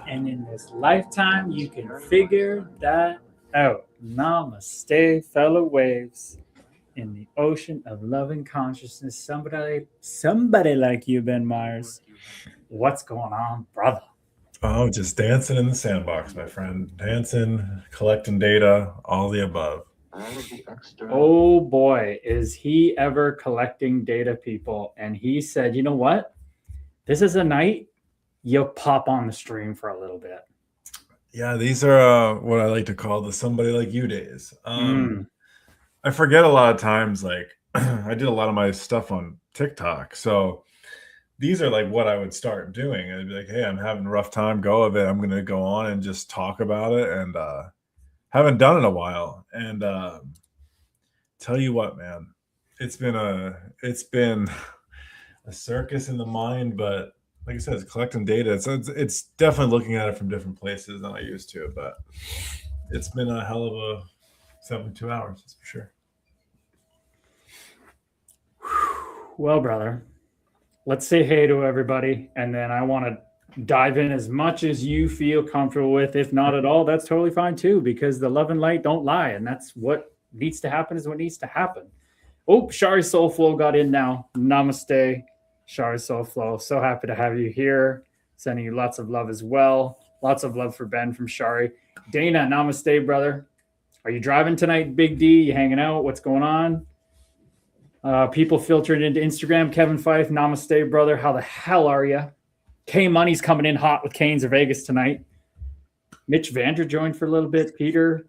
And in this lifetime, you can figure that out. Namaste, fellow waves. In the ocean of loving consciousness, somebody like you, Ben Myers. What's going on, brother? Oh, just dancing in the sandbox, my friend. Dancing, collecting data, all the above. Oh boy, is he ever collecting data, people. And he said, you know what? This is a night you'll pop on the stream for a little bit. Yeah, these are what I like to call the somebody like you days. Mm. I forget a lot of times, like, I did a lot of my stuff on TikTok. So these are like what I would start doing. I'd be like, hey, I'm having a rough time, go of it. I'm going to go on and just talk about it. And haven't done it in a while. And tell you what, man, it's been a circus in the mind, but like I said, it's collecting data. It's definitely looking at it from different places than I used to, but it's been a hell of a 72 hours, that's for sure. Well, brother, let's say hey to everybody. And then I want to dive in as much as you feel comfortable with. If not at all, that's totally fine too, because the love and light don't lie. And that's what needs to happen is what needs to happen. Oh, Shari Soulflow got in now. Namaste, Shari Soulflow. So happy to have you here. Sending you lots of love as well. Lots of love for Ben from Shari. Dana, namaste, brother. Are you driving tonight, Big D? You hanging out? What's going on? People filtering into Instagram. Kevin Fife, namaste, brother. How the hell are you? K Money's coming in hot with Canes of Vegas tonight. Mitch Vander joined for a little bit. Peter's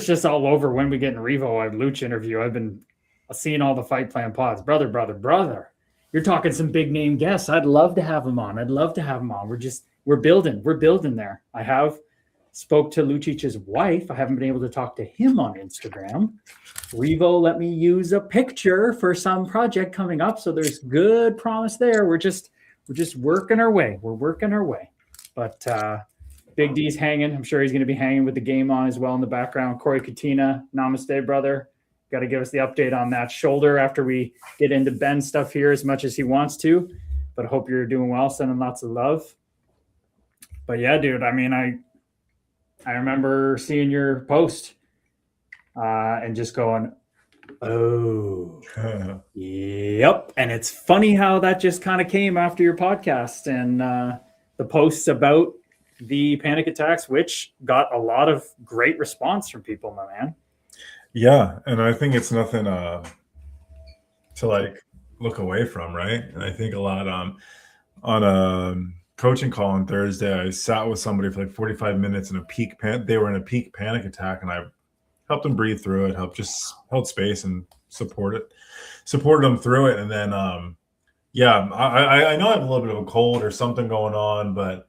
just all over when we get in Revo. I've Luch interview. I've been seeing all the Fight Plan pods. Brother. You're talking some big name guests. I'd love to have them on. We're building there. I have spoke to Lucic's wife. I haven't been able to talk to him on Instagram. Revo let me use a picture for some project coming up, so there's good promise there. We're just working our way. We're working our way. But Big D's hanging. I'm sure he's going to be hanging with the game on as well in the background. Corey Katina, namaste, brother. Got to give us the update on that shoulder after we get into Ben's stuff here as much as he wants to. But I hope you're doing well. Sending lots of love. But yeah, dude, I mean, I remember seeing your post and just going, oh, yep. And it's funny how that just kind of came after your podcast and the posts about the panic attacks, which got a lot of great response from people, my man. Yeah, and I think it's nothing to like look away from, right? And I think a lot on a coaching call on Thursday, I sat with somebody for like 45 minutes in a they were in a peak panic attack, and I helped them breathe through it, held space and supported them through it. And then yeah, I know I have a little bit of a cold or something going on, but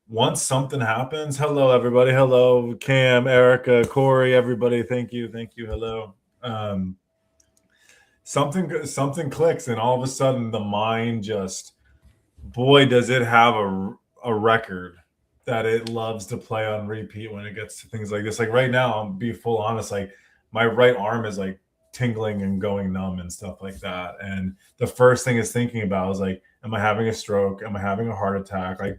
once something happens, hello everybody, hello Cam, Erica, Corey, everybody, thank you, hello. Something clicks, and all of a sudden the mind just, boy, does it have a record that it loves to play on repeat when it gets to things like this. Like right now, I'll be full honest, like my right arm is like tingling and going numb and stuff like that. And the first thing is thinking about is like, am I having a stroke? Am I having a heart attack? Like,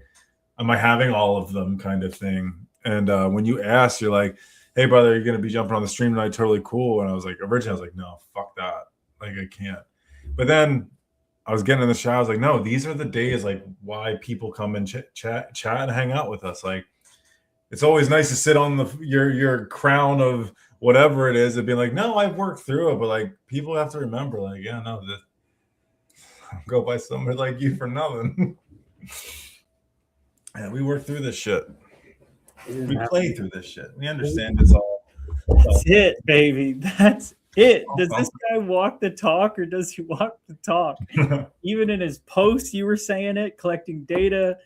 am I having all of them, kind of thing? And when you ask, you're like, hey brother, you're gonna be jumping on the stream tonight, totally cool. And I was like, originally I was like, no, fuck that, like I can't. But then I was getting in the shower, I was like, no, these are the days like why people come and chat and hang out with us. Like, it's always nice to sit on your crown of whatever it is and be like, no, I've worked through it. But like, people have to remember, like, yeah, no, go by somebody like you for nothing. And we work through this shit. We play through this shit. We understand it's all. That's it, baby. That's it. Does this guy walk the talk or does he walk the talk? Even in his posts, you were saying it, collecting data.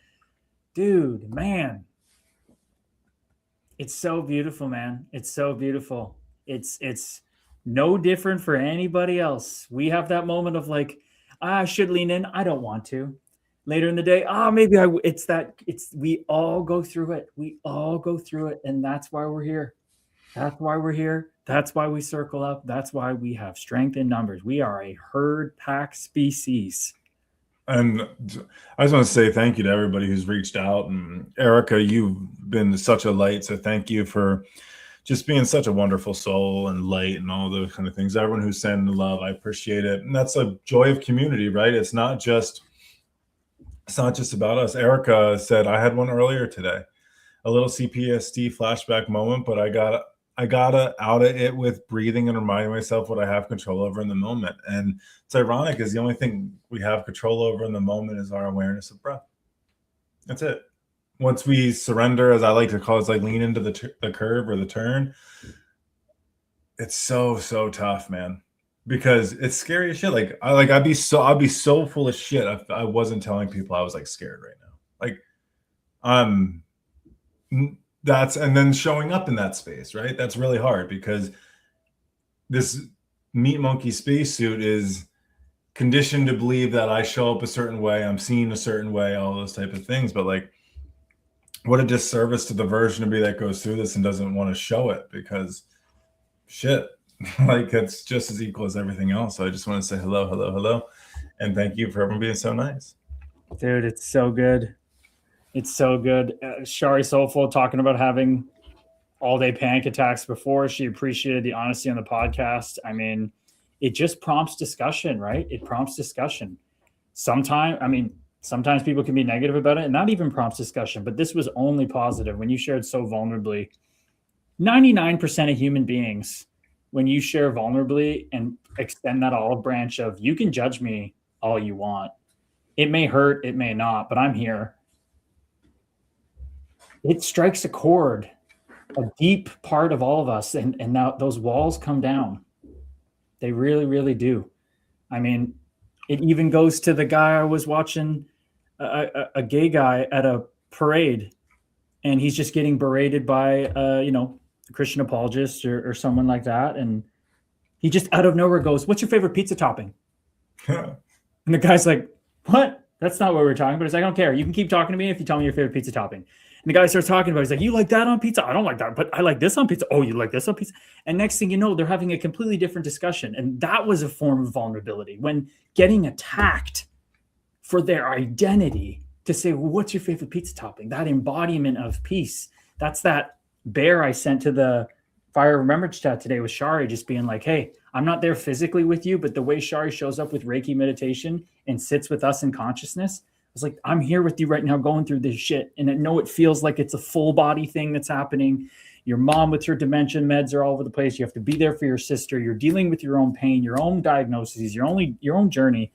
Dude, man. It's so beautiful, man. It's so beautiful. It's no different for anybody else. We have that moment of like, I should lean in. I don't want to. Later in the day, maybe we all go through it. We all go through it. And that's why we're here. That's why we're here. That's why we circle up. That's why we have strength in numbers. We are a herd pack species. And I just want to say thank you to everybody who's reached out. And Erica, you've been such a light. So thank you for just being such a wonderful soul and light and all those kind of things. Everyone who's sending love, I appreciate it. And that's a joy of community, right? It's not just about us. Erica said, I had one earlier today, a little CPSD flashback moment, but I gotta out of it with breathing and reminding myself what I have control over in the moment. And it's ironic, is the only thing we have control over in the moment is our awareness of breath. That's it. Once we surrender, as I like to call it, it's like lean into the curve or the turn. It's so tough, man, because it's scary as shit. Like I'd be so full of shit if I wasn't telling people I was like scared right now. Like that's, and then showing up in that space, right? That's really hard because this meat monkey spacesuit is conditioned to believe that I show up a certain way, I'm seen a certain way, all those type of things. But like, what a disservice to the version of me that goes through this and doesn't want to show it, because shit, like it's just as equal as everything else. So I just want to say hello, and thank you for everyone being so nice. Dude, it's so good. It's so good. Shari Soulful talking about having all-day panic attacks before. She appreciated the honesty on the podcast. I mean, it just prompts discussion, right? It prompts discussion. Sometimes people can be negative about it and not even prompts discussion, but this was only positive. When you shared so vulnerably, 99% of human beings, when you share vulnerably and extend that olive branch of, you can judge me all you want. It may hurt, it may not, but I'm here. It strikes a chord, a deep part of all of us. And now those walls come down. They really, really do. I mean, it even goes to the guy I was watching, a gay guy at a parade, and he's just getting berated by, a Christian apologist or someone like that. And he just out of nowhere goes, "What's your favorite pizza topping?" And the guy's like, "What? That's not what we're talking about." He's like, "I don't care. You can keep talking to me if you tell me your favorite pizza topping." And the guy starts talking about it. He's like, "You like that on pizza? I don't like that, but I like this on pizza. Oh, you like this on pizza?" And next thing you know, they're having a completely different discussion. And that was a form of vulnerability, when getting attacked for their identity, to say, "Well, what's your favorite pizza topping?" That embodiment of peace. That's that bear I sent to the Fire of Remembrance chat today with Shari, just being like, "Hey, I'm not there physically with you, but the way Shari shows up with Reiki meditation and sits with us in consciousness, I was like, I'm here with you right now going through this shit. And I know it feels like it's a full body thing that's happening. Your mom with her dementia meds are all over the place. You have to be there for your sister. You're dealing with your own pain, your own diagnoses, your own journey."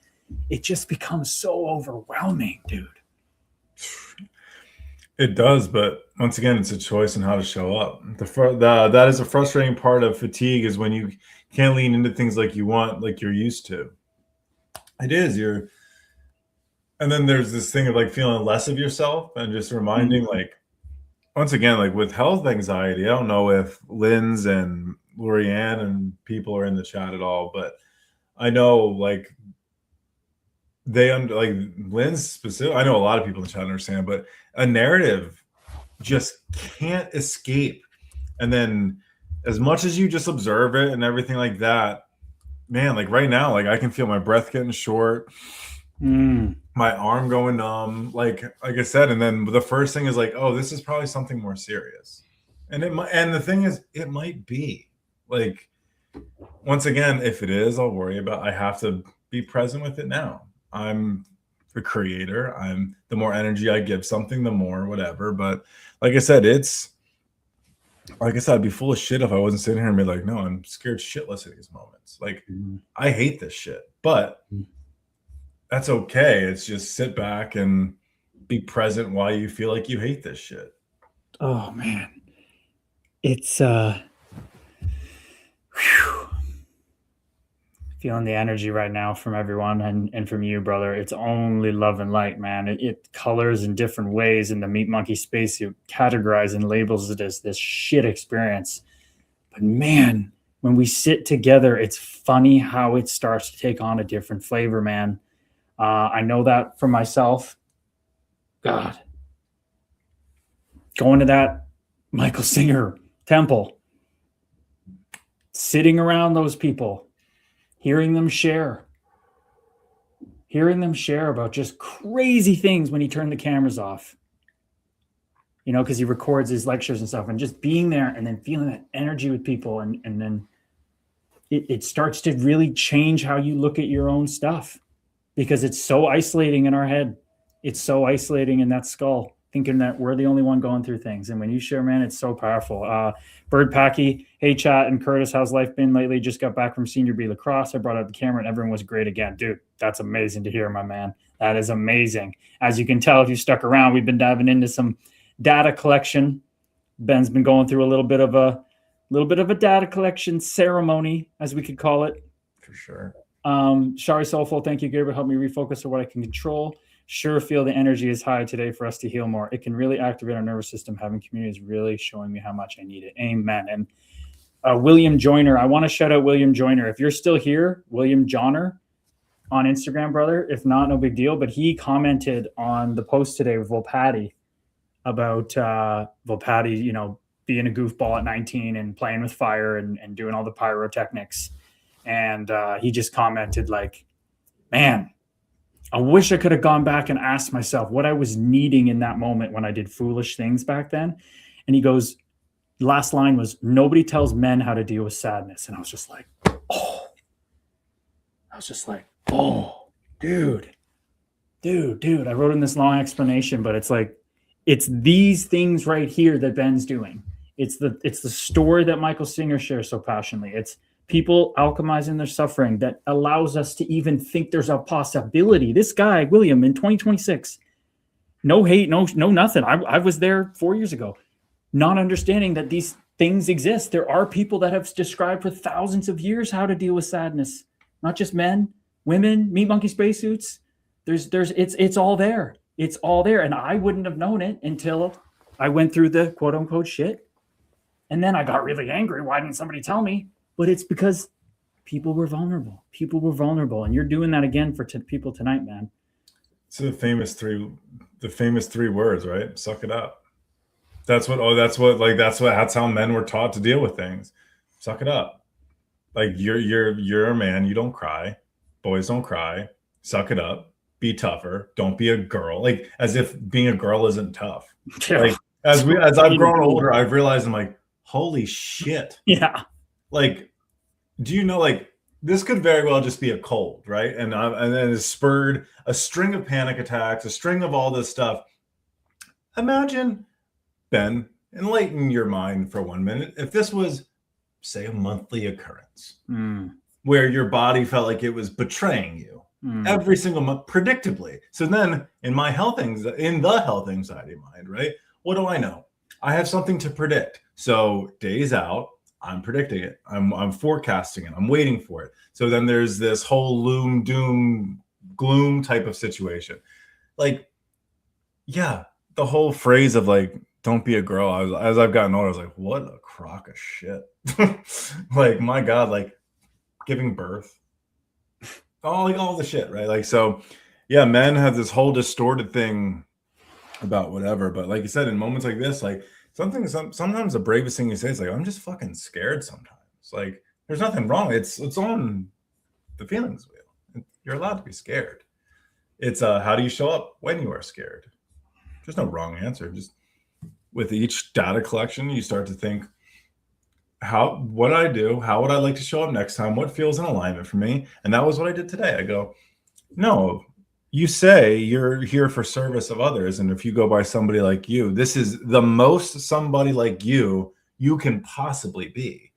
It just becomes so overwhelming, dude. It does, but once again, it's a choice in how to show up. That is a frustrating part of fatigue, is when you can't lean into things like you want, like you're used to. It is. And then there's this thing of like feeling less of yourself and just reminding, like, once again, like with health anxiety, I don't know if Lynn's and Lorianne and people are in the chat at all, but I know like like Lynn's specific. I know a lot of people in the chat understand, but a narrative just can't escape. And then as much as you just observe it and everything like that, man, like right now, like I can feel my breath getting short, my arm going numb, like I said. And then the first thing is like, oh, this is probably something more serious. And the thing is, it might be. Like, once again, if it is, I'll worry about, I have to be present with it now. I'm the creator. The more energy I give something, the more whatever. But like I said, I'd be full of shit if I wasn't sitting here and be like, no, I'm scared shitless at these moments. Like, I hate this shit, but that's okay. It's just sit back and be present while you feel like you hate this shit. Oh man. It's feeling the energy right now from everyone and from you, brother. It's only love and light, man. It colors in different ways in the meat monkey space. You categorize and labels it as this shit experience. But man, when we sit together, it's funny how it starts to take on a different flavor, man. I know that for myself. God. Going to that Michael Singer temple, sitting around those people, hearing them share hearing them share about just crazy things when he turned the cameras off, you know, because he records his lectures and stuff, and just being there and then feeling that energy with people. And then it starts to really change how you look at your own stuff, because it's so isolating in our head. It's so isolating in that skull, thinking that we're the only one going through things. And when you share, man, it's so powerful. Bird Packy, hey, chat, and Kurtis, how's life been lately? Just got back from Senior B lacrosse. I brought out the camera and everyone was great again. Dude, that's amazing to hear, my man. That is amazing. As you can tell, if you stuck around, we've been diving into some data collection. Ben's been going through a little bit of a data collection ceremony, as we could call it. For sure. Shari Soulful, thank you, Gabriel. Help me refocus on what I can control. Sure feel the energy is high today for us to heal more. It can really activate our nervous system. Having community is really showing me how much I need it. Amen. And William Joyner, I want to shout out William Joyner. If you're still here, William Joyner on Instagram, brother. If not, no big deal. But he commented on the post today with Volpatti about Volpatti, you know, being a goofball at 19 and playing with fire and doing all the pyrotechnics. And he just commented like, man, I wish I could have gone back and asked myself what I was needing in that moment when I did foolish things back then. And he goes, last line was, nobody tells men how to deal with sadness. And I was just like, oh, dude. I wrote in this long explanation, but it's like, it's these things right here that Ben's doing. It's the story that Michael Singer shares so passionately. It's people alchemizing their suffering that allows us to even think there's a possibility. This guy, William, in 2026, no hate, no nothing. I was there 4 years ago, not understanding that these things exist. There are people that have described for thousands of years how to deal with sadness, not just men, women, meat monkey spacesuits. It's all there. It's all there. And I wouldn't have known it until I went through the quote unquote shit. And then I got really angry. Why didn't somebody tell me? But it's because people were vulnerable. And you're doing that again for people tonight, man. It's the famous three words, right? Suck it up. That's how men were taught to deal with things. Suck it up. Like you're a man. You don't cry. Boys don't cry. Suck it up. Be tougher. Don't be a girl. Like as if being a girl isn't tough. Yeah. Like as I've grown older, I've realized I'm like, holy shit. Yeah. Like, do you know, like, this could very well just be a cold, right? And then it spurred a string of panic attacks, a string of all this stuff. Imagine, Ben, enlighten your mind for 1 minute. If this was, say, a monthly occurrence where your body felt like it was betraying you every single month, predictably. So then in the health anxiety mind, right? What do I know? I have something to predict. So days out, I'm predicting it. I'm forecasting it. I'm waiting for it. So then there's this whole loom, doom, gloom type of situation. Like, yeah, the whole phrase of like, don't be a girl. As I've gotten older, I was like, what a crock of shit. Like, my God, like giving birth, all the shit, right? Like, so yeah, men have this whole distorted thing about whatever. But like you said, in moments like this, like, sometimes the bravest thing you say is like, I'm just fucking scared sometimes. Like, there's nothing wrong. It's on the feelings wheel. You're allowed to be scared. It's how do you show up when you are scared? There's no wrong answer. Just with each data collection, you start to think, what I do? How would I like to show up next time? What feels in alignment for me? And that was what I did today. I go, no, you say you're here for service of others. And if you go by somebody like you, this is the most somebody like you can possibly be,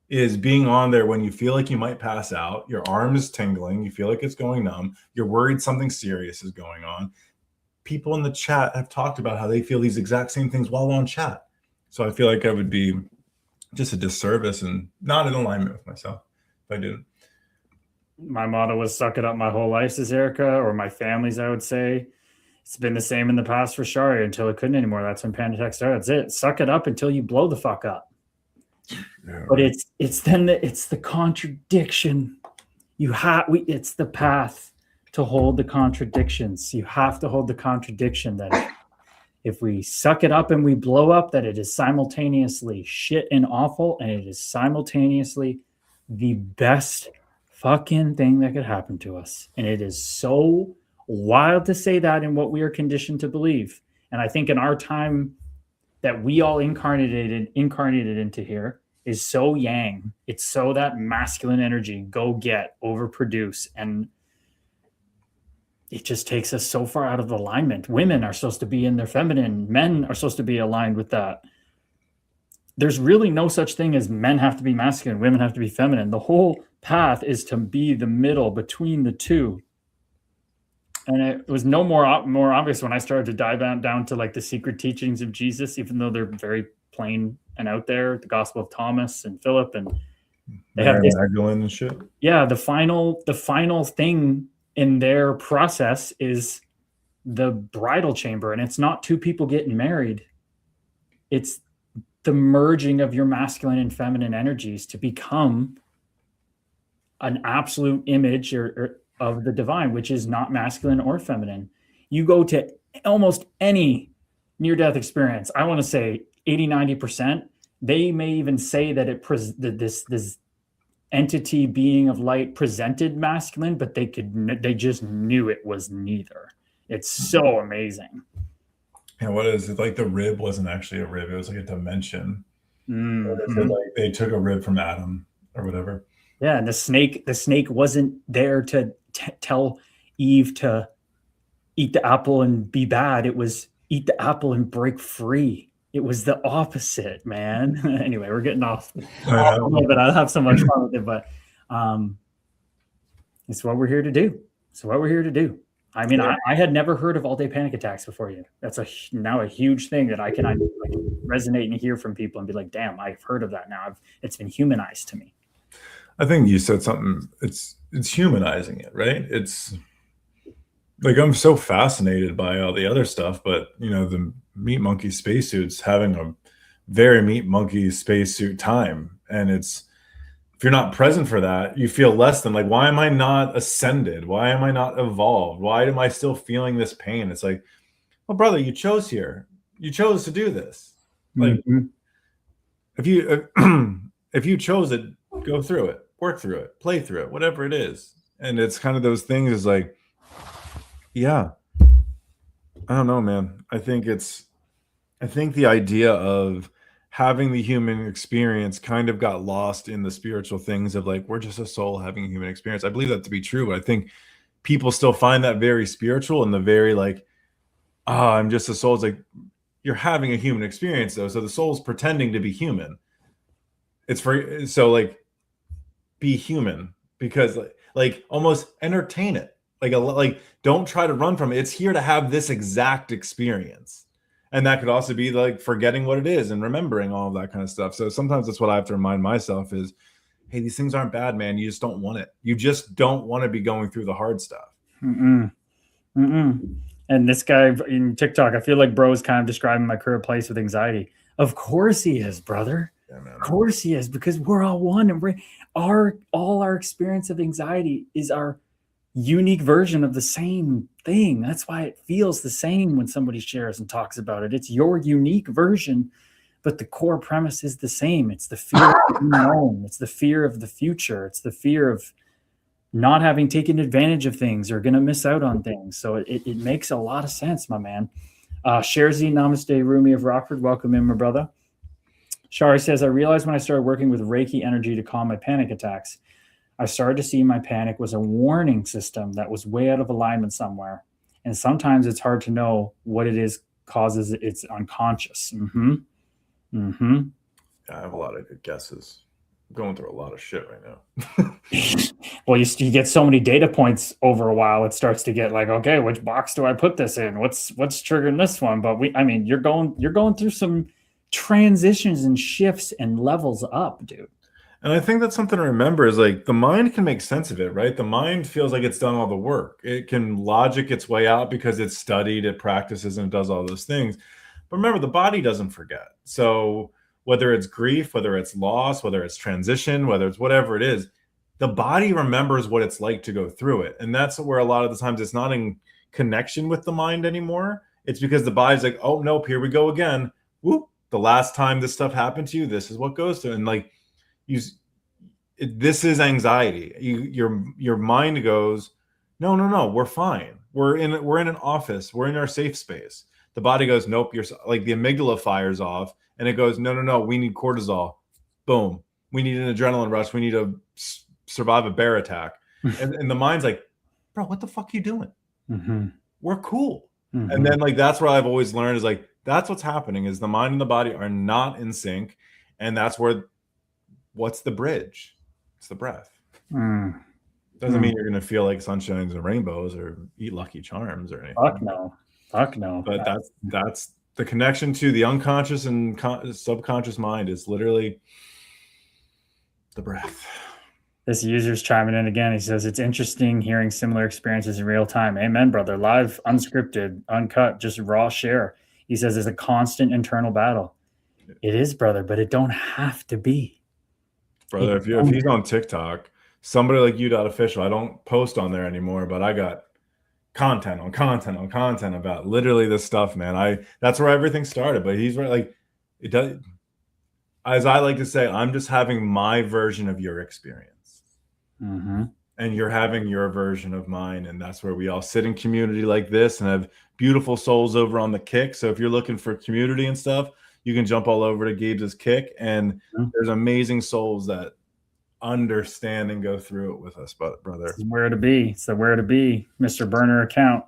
is being on there when you feel like you might pass out, your arm is tingling, you feel like it's going numb, you're worried something serious is going on. People in the chat have talked about how they feel these exact same things while on chat. So I feel like I would be just a disservice and not in alignment with myself if I didn't. My motto was suck it up my whole life, says Erica, or my family's, I would say. It's been the same in the past for Shari until it couldn't anymore. That's when panic attacks started. That's it. Suck it up until you blow the fuck up. Yeah, but right. It's the contradiction. It's the path to hold the contradictions. You have to hold the contradiction that if we suck it up and we blow up, that it is simultaneously shit and awful, and it is simultaneously the best fucking thing that could happen to us. And it is so wild to say that in what we are conditioned to believe. And I think in our time that we all incarnated into here is so yang. It's so that masculine energy, go get, overproduce. And it just takes us so far out of alignment. Women are supposed to be in their feminine. Men are supposed to be aligned with that. There's really no such thing as men have to be masculine, women have to be feminine. The whole path is to be the middle between the two. And it was no more obvious when I started to dive down to like the secret teachings of Jesus, even though they're very plain and out there. The Gospel of Thomas and Philip, and they have this Magdalene and shit. Yeah, the final thing in their process is the bridal chamber, and it's not two people getting married. It's the merging of your masculine and feminine energies to become an absolute image of the divine, which is not masculine or feminine. You go to almost any near-death experience, I want to say 80-90%, they may even say that this entity, being of light, presented masculine, but they just knew it was neither. It's so amazing. And what is it? Like the rib wasn't actually a rib; it was like a dimension. Mm-hmm. Like they took a rib from Adam or whatever. Yeah, and the snake wasn't there to tell Eve to eat the apple and be bad. It was eat the apple and break free. It was the opposite, man. Anyway, we're getting off a little bit. I have so much fun with it, but it's what we're here to do. It's what we're here to do. I mean, yeah. I had never heard of all-day panic attacks before you. That's now a huge thing that I can like resonate and hear from people and be like, damn, I've heard of that now. It's been humanized to me. I think you said something. It's humanizing it, right? It's like I'm so fascinated by all the other stuff, but the meat monkey spacesuits having a very meat monkey spacesuit time, and it's if you're not present for that, you feel less than. Like, why am I not ascended? Why am I not evolved? Why am I still feeling this pain? It's like, well, brother, you chose here. You chose to do this. Like, if you chose it, go through it, work through it, play through it, whatever it is. And it's kind of those things is like, yeah, I don't know, man. I think the idea of having the human experience kind of got lost in the spiritual things of like, we're just a soul having a human experience. I believe that to be true, but I think people still find that very spiritual and the very like, I'm just a soul. It's like, you're having a human experience though. So the soul's pretending to be human. So like, be human, because like almost entertain it. Like don't try to run from it. It's here to have this exact experience. And that could also be like forgetting what it is and remembering all of that kind of stuff. So sometimes that's what I have to remind myself is, hey, these things aren't bad, man. You just don't want it. You just don't want to be going through the hard stuff. And this guy in TikTok, I feel like bro is kind of describing my current place with anxiety. Of course he is, brother. Yeah, man. Of course he is, because we're all one, and all our experience of anxiety is our unique version of the same thing. That's why it feels the same when somebody shares and talks about it. It's your unique version, but the core premise is the same. It's the fear of the unknown. It's the fear of the future. It's the fear of not having taken advantage of things or going to miss out on things. So it makes a lot of sense, my man. Sherzi, namaste, Rumi of Rockford. Welcome in, my brother. Shari says, I realized when I started working with Reiki energy to calm my panic attacks, I started to see my panic was a warning system that was way out of alignment somewhere. And sometimes it's hard to know what it is causes it's unconscious. Yeah, I have a lot of good guesses. I'm going through a lot of shit right now. Well, you get so many data points over a while, it starts to get like, okay, which box do I put this in? What's triggering this one? But you're going through some transitions and shifts and levels up, dude. And I think that's something to remember is like the mind can make sense of it, right? The mind feels like it's done all the work. It can logic its way out because it's studied, it practices, and it does all those things. But remember, the body doesn't forget. So whether it's grief, whether it's loss, whether it's transition, whether it's whatever it is, the body remembers what it's like to go through it. And that's where a lot of the times it's not in connection with the mind anymore. It's because the body's like, oh, nope, here we go again. Whoop, the last time this stuff happened to you, this is what goes to. And like, this is anxiety. Your mind goes, no, we're fine. We're in an office. We're in our safe space. The body goes, nope. You're like the amygdala fires off, and it goes, no. We need cortisol. Boom. We need an adrenaline rush. We need to survive a bear attack. and the mind's like, bro, what the fuck are you doing? Mm-hmm. We're cool. Mm-hmm. And then like that's what I've always learned is like that's what's happening is the mind and the body are not in sync, and that's where what's the bridge? It's the breath. Doesn't mean you're gonna feel like sunshines and rainbows or eat Lucky Charms or anything. Fuck no. But that's the connection to the unconscious and subconscious mind is literally the breath. This user's chiming in again. He says, it's interesting hearing similar experiences in real time. Amen, brother. Live, unscripted, uncut, just raw share. He says it's a constant internal battle. It is, brother, but it don't have to be. Brother, if he's on TikTok, somebody like you.official, I don't post on there anymore, but I got content on content about literally this stuff, man. That's where everything started. But he's right, like it does. As I like to say, I'm just having my version of your experience. Mm-hmm. And you're having your version of mine, and that's where we all sit in community like this and have beautiful souls over on the Kick. So if you're looking for community and stuff, you can jump all over to Gabe's Kick, and there's amazing souls that understand and go through it with us, brother. It's where to be. It's the where to be, Mr. Burner account.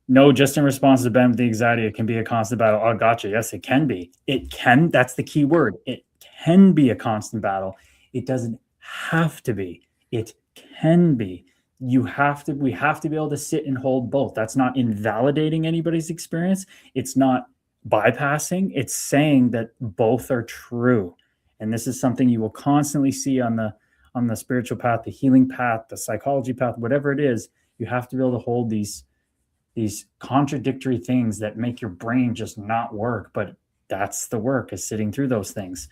No, just in response to Ben with the anxiety, it can be a constant battle. Oh, gotcha. Yes, it can be. It can. That's the key word. It can be a constant battle. It doesn't have to be. It can be. We have to be able to sit and hold both. That's not invalidating anybody's experience. It's not bypassing. It's saying that both are true. And this is something you will constantly see on the spiritual path, the healing path, the psychology path, whatever it is. You have to be able to hold these contradictory things that make your brain just not work. But that's the work, is sitting through those things.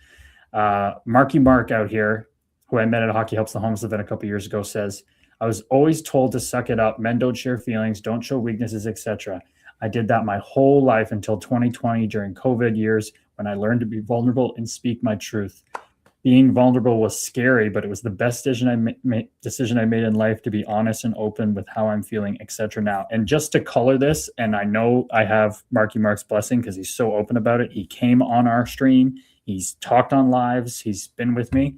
Marky Mark out here, who I met at a Hockey Helps the Homeless event a couple years ago, says, I was always told to suck it up. Men don't share feelings, don't show weaknesses, etc. I did that my whole life until 2020 during COVID years when I learned to be vulnerable and speak my truth. Being vulnerable was scary, but it was the best decision I made in life, to be honest and open with how I'm feeling, etc. now. And just to color this, and I know I have Marky Mark's blessing because he's so open about it. He came on our stream. He's talked on lives. He's been with me.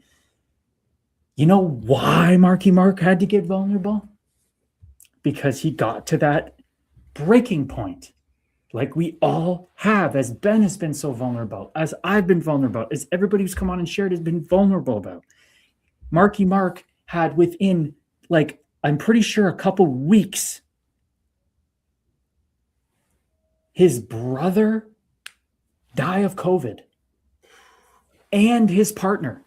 You know why Marky Mark had to get vulnerable? Because he got to that breaking point, like we all have, as Ben has been so vulnerable, as I've been vulnerable, as everybody who's come on and shared has been vulnerable about. Marky Mark had within, like, I'm pretty sure a couple weeks, his brother die of COVID and his partner.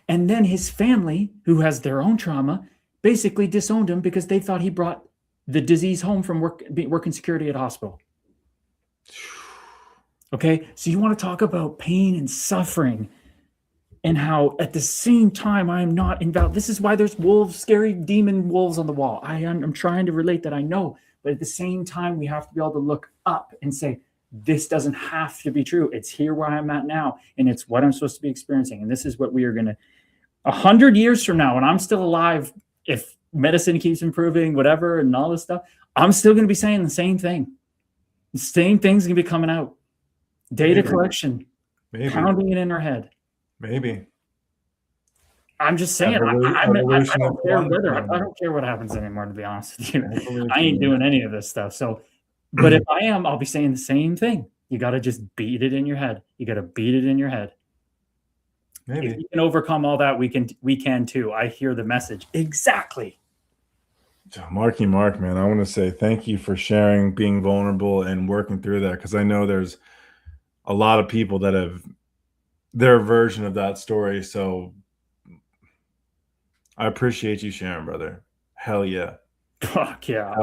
And then his family, who has their own trauma, basically disowned him because they thought he brought the disease home from working security at a hospital. Okay, so you want to talk about pain and suffering and how at the same time I am not invalid. This is why there's wolves, scary demon wolves on the wall. I'm trying to relate that, I know. But at the same time, we have to be able to look up and say, this doesn't have to be true. It's here where I'm at now, and it's what I'm supposed to be experiencing. And this is what we are going to, 100 years from now, when I'm still alive, if medicine keeps improving, whatever, and all this stuff, I'm still going to be saying the same thing. The same thing's going to be coming out. Data collection, pounding it in our head. Maybe. I'm just saying, I don't care what happens anymore, to be honest with you. I ain't doing any of this stuff. So, but if I am, I'll be saying the same thing. You got to just beat it in your head. You got to beat it in your head. Maybe. If you can overcome all that, we can too. I hear the message. Exactly. Marky Mark, man, I want to say thank you for sharing, being vulnerable, and working through that, because I know there's a lot of people that have their version of that story. So I appreciate you sharing, brother. Hell yeah. Fuck yeah.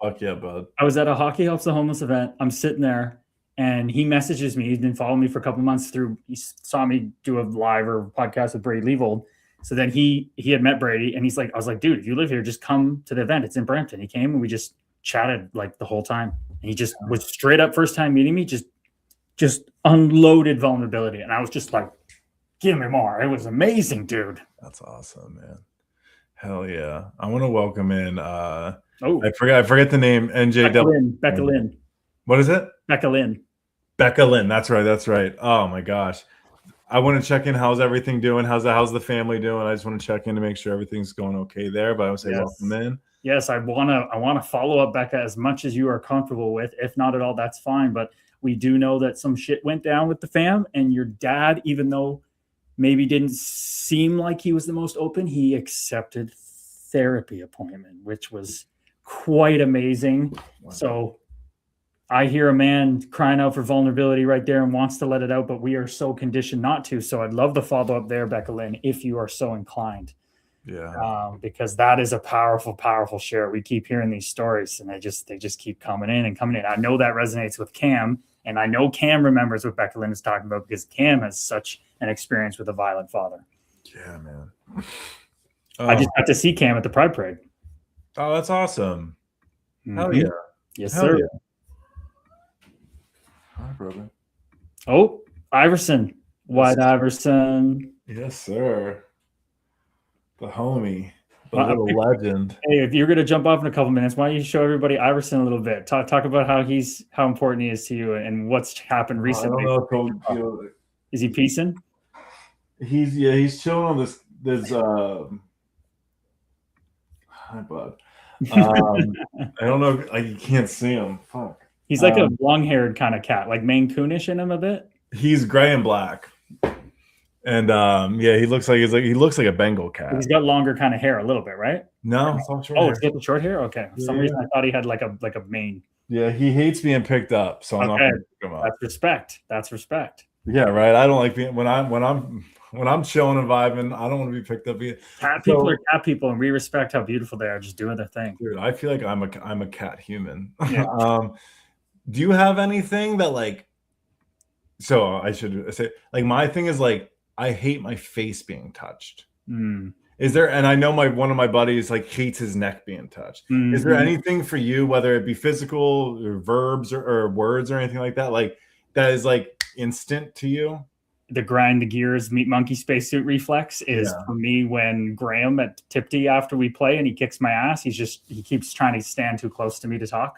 Fuck yeah, bud. I was at a Hockey Helps the Homeless event. I'm sitting there, and he messages me. He's been following me for a couple months he saw me do a live or podcast with Brady Leavold. So then he had met Brady, and I was like, dude, if you live here, just come to the event. It's in Brampton. He came, and we just chatted like the whole time. And he just was straight up, first time meeting me, just just unloaded vulnerability. And I was just like, give me more. It was amazing, dude. That's awesome, man. Hell yeah. I want to welcome in Oh, I forget the name. Becca Lynn. What is it? Becca Lynn. Becca Lynn. That's right. Oh my gosh. I want to check in. How's everything doing? How's the family doing? I just want to check in to make sure everything's going okay there. But I would say welcome in. Yes, I wanna follow up, Becca, as much as you are comfortable with. If not at all, that's fine. But we do know that some shit went down with the fam, and your dad, even though maybe didn't seem like he was the most open, he accepted therapy appointment, which was quite amazing. Wow. So I hear a man crying out for vulnerability right there and wants to let it out, but we are so conditioned not to. So I'd love to follow up there, Becca Lynn, if you are so inclined. Yeah. Because that is a powerful, powerful share. We keep hearing these stories, and they just keep coming in. I know that resonates with Cam, and I know Cam remembers what Becca Lynn is talking about because Cam has such an experience with a violent father. Yeah, man. I just got to see Cam at the Pride Parade. Oh, that's awesome. Mm-hmm. Hell yeah. Yes, sir. Yeah. Hi, brother. Oh, Iverson. White Iverson. Yes, sir. The homie. The little legend. Hey, if you're gonna jump off in a couple minutes, why don't you show everybody Iverson a little bit? Talk about how important he is to you and what's happened recently. I don't know if is he piecing? He's chilling on this hi bud. I don't know, like you can't see him. Fuck. He's like a long-haired kind of cat, like Maine Coonish in him a bit. He's gray and black. And he looks like a Bengal cat. He's got longer kind of hair a little bit, right? No, it's all short hair. It's getting short hair? Okay. For some reason I thought he had like a mane. Yeah, he hates being picked up, so I'm not gonna pick him up. That's respect. Yeah, right. I don't like being when I'm chilling and vibing, I don't want to be picked up. People are cat people, and we respect how beautiful they are, just doing their thing. Dude, I feel like I'm a cat human. Yeah. Do you have anything that like? So I should say, like, my thing is like I hate my face being touched. Is there? And I know one of my buddies like hates his neck being touched. Mm-hmm. Is there anything for you, whether it be physical or verbs or words or anything like that, that is like instant to you? The grind the gears meat monkey spacesuit reflex is for me when Graham at Tipty after we play and he kicks my ass. He keeps trying to stand too close to me to talk.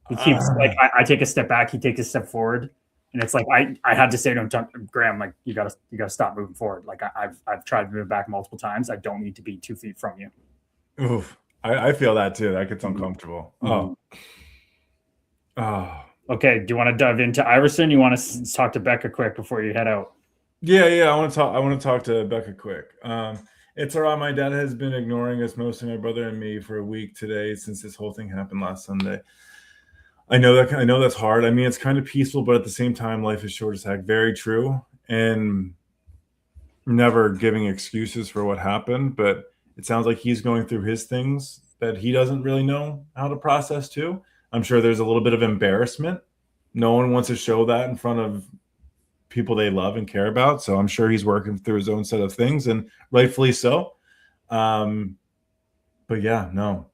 He keeps I take a step back, he takes a step forward. And it's like I had to say to him, Graham, like you gotta stop moving forward. Like I've tried to move back multiple times. I don't need to be 2 feet from you. Oof. I feel that too. That gets uncomfortable. Oh. Okay. Do you want to dive into Iverson? You want to talk to Becca quick before you head out? Yeah. I want to talk to Becca quick. It's all right. My dad has been ignoring us, mostly my brother and me, for a week today since this whole thing happened last Sunday. I know that's hard. I mean, it's kind of peaceful, but at the same time, life is short as heck. Very true. And never giving excuses for what happened, but it sounds like he's going through his things that he doesn't really know how to process too. I'm sure there's a little bit of embarrassment. No one wants to show that in front of people they love and care about. So I'm sure he's working through his own set of things, and rightfully so. But yeah, no.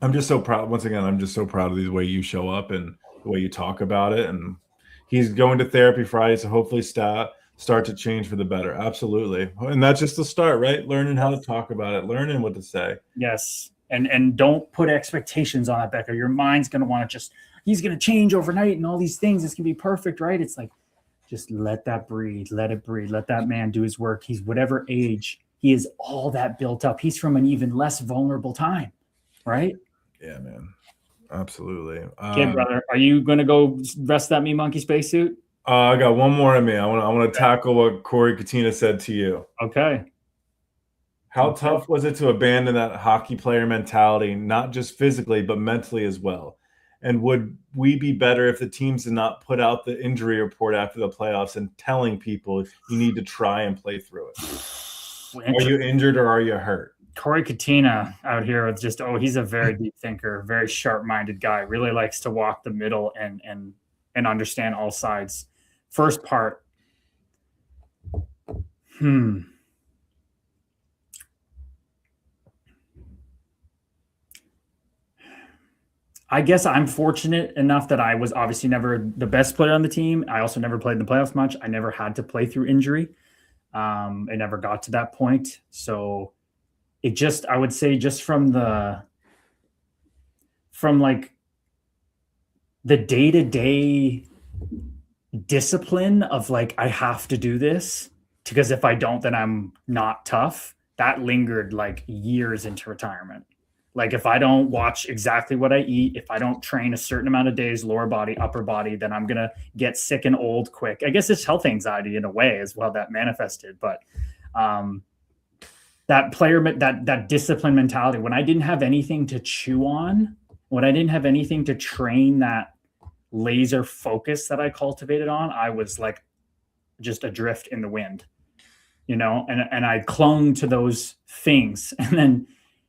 I'm just so proud. Once again, I'm just so proud of the way you show up and the way you talk about it. And he's going to therapy Friday, so hopefully start to change for the better. Absolutely. And that's just the start, right? Learning how to talk about it, learning what to say. Yes. And don't put expectations on it, Becca. Your mind's going to want to he's going to change overnight and all these things. It's going to be perfect, right? It's like, just let that breathe. Let it breathe. Let that man do his work. He's whatever age. He is all that built up. He's from an even less vulnerable time, right? Yeah, man. Absolutely. Okay, brother. Are you going to go rest that me monkey spacesuit? I got one more in me. I want to tackle what Corey Katina said to you. Okay. How tough was it to abandon that hockey player mentality, not just physically, but mentally as well? And would we be better if the teams did not put out the injury report after the playoffs and telling people you need to try and play through it? Are you injured or are you hurt? Corey Katina out here with he's a very deep thinker, very sharp-minded guy, really likes to walk the middle and understand all sides. First part. I guess I'm fortunate enough that I was obviously never the best player on the team. I also never played in the playoffs much. I never had to play through injury. It never got to that point. So it just, I would say, just from like the day to day discipline of like, I have to do this because if I don't, then I'm not tough. That lingered like years into retirement. Like if I don't watch exactly what I eat, if I don't train a certain amount of days, lower body, upper body, then I'm going to get sick and old quick. I guess it's health anxiety in a way as well that manifested. But that player, that discipline mentality, when I didn't have anything to chew on, when I didn't have anything to train that laser focus that I cultivated on, I was like just adrift in the wind, and I clung to those things and then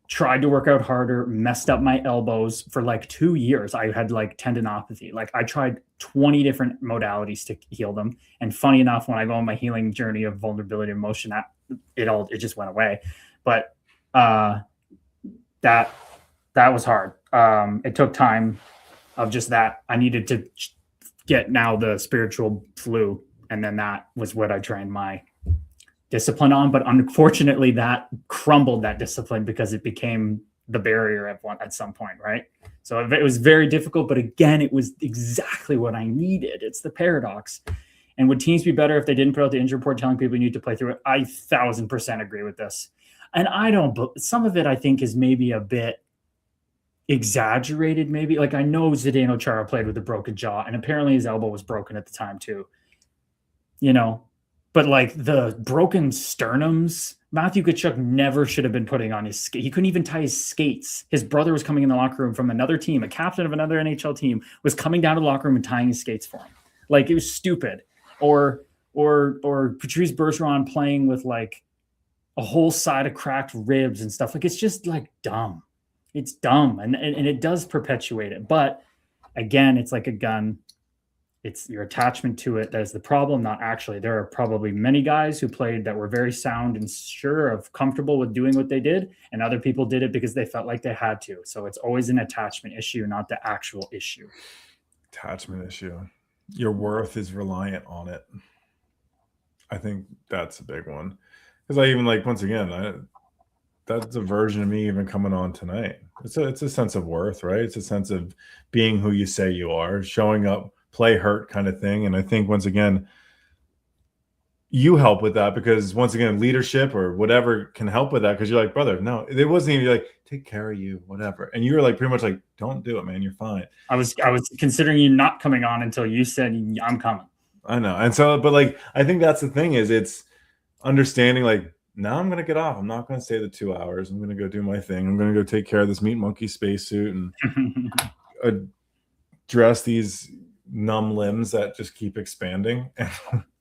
tried to work out harder, messed up my elbows for like 2 years. I had like tendinopathy. Like I tried 20 different modalities to heal them. And funny enough, when I go on my healing journey of vulnerability and motion, it just went away. But that was hard. It took time of just that. I needed to get now the spiritual flu. And then that was what I trained my discipline on, but unfortunately that crumbled that discipline because it became the barrier at some point, right? So it was very difficult, but again, it was exactly what I needed. It's the paradox. And would teams be better if they didn't put out the injury report telling people you need to play through it? I 1,000% agree with this. And some of it I think is maybe a bit exaggerated, maybe. Like I know Zdeno Chara played with a broken jaw, and apparently his elbow was broken at the time too. But like the broken sternums, Matthew Tkachuk never should have been putting on his skate. He couldn't even tie his skates. His brother was coming in the locker room from another team, a captain of another NHL team, was coming down to the locker room and tying his skates for him. Like it was stupid. Or Patrice Bergeron playing with like a whole side of cracked ribs and stuff. Like it's just like dumb. It's dumb, and it does perpetuate it. But again, it's like a gun. It's your attachment to it that is the problem, not actually. There are probably many guys who played that were very sound and sure of comfortable with doing what they did, and other people did it because they felt like they had to. So it's always an attachment issue, not the actual issue. Attachment issue. Your worth is reliant on it. I think that's a big one. Because I even like, once again, that's a version of me even coming on tonight. It's a sense of worth, right? It's a sense of being who you say you are, showing up, play hurt kind of thing. And I think once again, you help with that because once again, leadership or whatever can help with that. Cause you're like, brother, no, it wasn't even like, take care of you, whatever. And you were like, pretty much like, don't do it, man. You're fine. I was considering you not coming on until you said I'm coming. I know. And so, but like, I think that's the thing is it's understanding like, now I'm going to get off. I'm not going to stay the 2 hours. I'm going to go do my thing. I'm going to go take care of this meat monkey spacesuit and address these numb limbs that just keep expanding and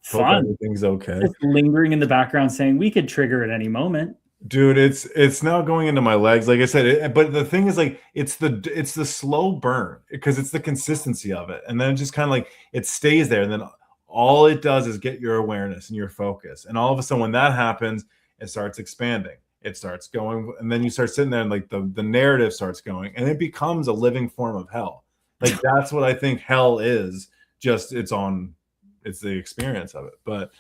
fun. Everything's okay. It's lingering in the background saying we could trigger at any moment. Dude, it's now going into my legs. Like I said, but the thing is like it's the slow burn because it's the consistency of it. And then it just kind of like it stays there. And then all it does is get your awareness and your focus. And all of a sudden when that happens, it starts expanding. It starts going, and then you start sitting there and like the narrative starts going, and it becomes a living form of hell. Like that's what I think hell is. Just it's the experience of it. But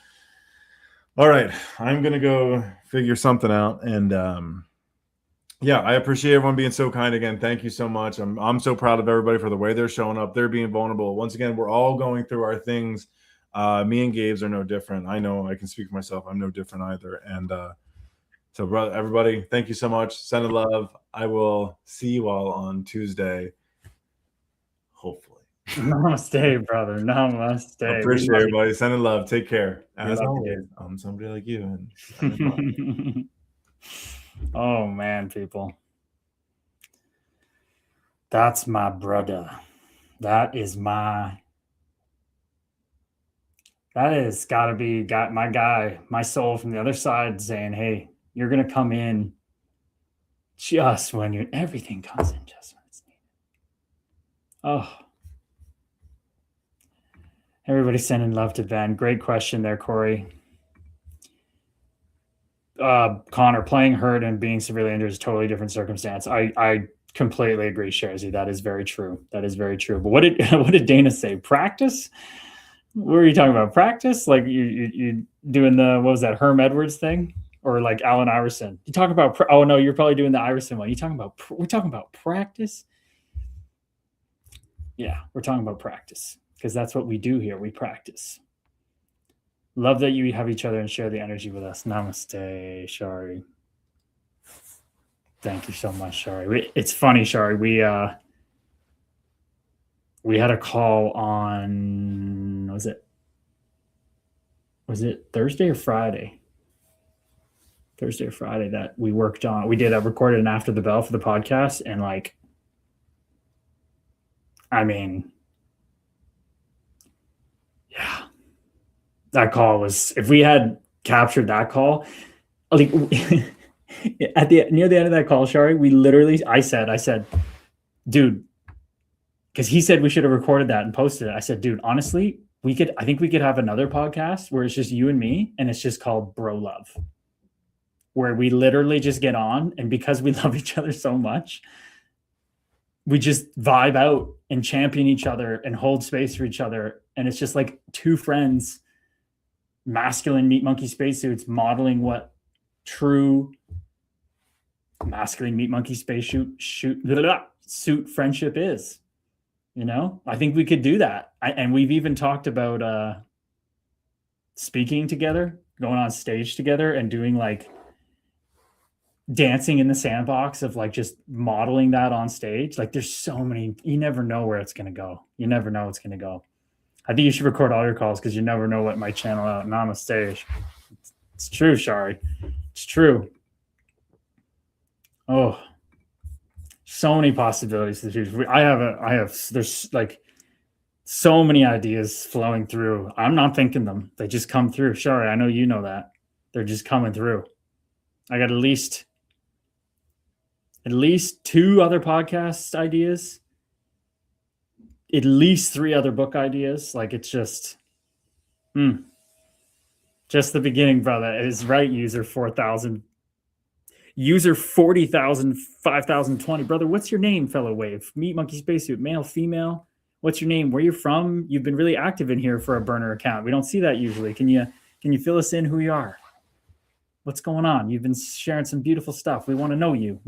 all right, I'm gonna go figure something out. And yeah, I appreciate everyone being so kind again. Thank you so much. I'm so proud of everybody for the way they're showing up. They're being vulnerable. Once again, we're all going through our things. Me and Gabe's are no different. I know I can speak for myself. I'm no different either. And so, brother, everybody, thank you so much. Send love. I will see you all on Tuesday. Hopefully. Namaste, brother. Namaste. I appreciate everybody. Send love. Take care. As always, I'm somebody like you. And oh, man, people. That's my brother. That is got to be my guy, my soul from the other side saying, hey, you're going to come in just when everything comes in just when it's needed. Oh. Everybody sending love to Ben. Great question there, Corey. Connor, playing hurt and being severely injured is a totally different circumstance. I Completely agree, Sharzy. That is very true. That is very true. But what did Dana say? Practice? What were you talking about? Practice? Like you doing the, what was that, Herm Edwards thing? Or like Allen Iverson? You talk about, oh no, you're probably doing the Iverson one. We're talking about practice? Yeah, we're talking about practice because that's what we do here. We practice. Love that you have each other and share the energy with us. Namaste, Shari. Thank you so much, Shari. It's funny, Shari. We had a call on, was it Thursday or Friday? Thursday or Friday that we worked on. We did recorded an After the Bell for the podcast, and like, I mean, yeah, that call was, if we had captured that call, like near the end of that call, Shari, we literally, I said, dude, because he said we should have recorded that and posted it. I said, dude, honestly, I think we could have another podcast where it's just you and me, and it's just called Bro Love, where we literally just get on, and because we love each other so much, we just vibe out and champion each other and hold space for each other. And it's just like two friends, masculine meat monkey spacesuits, modeling what true masculine meat monkey suit friendship is. You know, I think we could do that. And we've even talked about speaking together, going on stage together, and doing like dancing in the sandbox of like just modeling that on stage. Like there's so many, you never know where it's going to go. You never know it's going to go. I think you should record all your calls because you never know what might channel out. Namaste. It's true, Shari. It's true. Oh, so many possibilities. There's like so many ideas flowing through. I'm not thinking them. They just come through. Shari, I know you know that. They're just coming through. I got at least 2 other podcast ideas, at least 3 other book ideas. Like it's just the beginning, brother. It is right. User 4,000, user 40,000, 5,020. Brother, what's your name, fellow wave? Meat monkey spacesuit, male, female. What's your name? Where you from? You've been really active in here for a burner account. We don't see that usually. Can you fill us in who you are? What's going on? You've been sharing some beautiful stuff. We want to know you.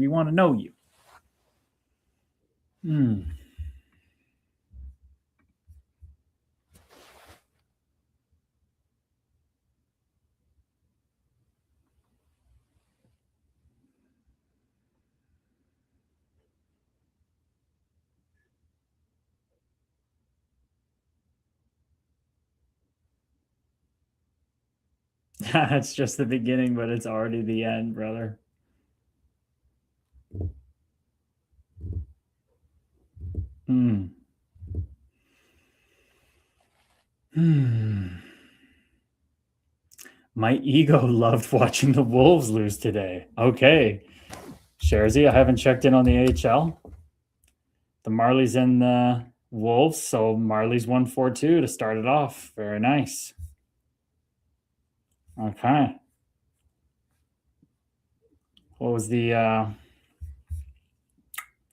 It's just the beginning, but it's already the end, brother. My ego loved watching the Wolves lose today. Okay. Sharzy, I haven't checked in on the AHL. The Marlies and the Wolves. So Marlies won 4-2 to start it off. Very nice. Okay. What was the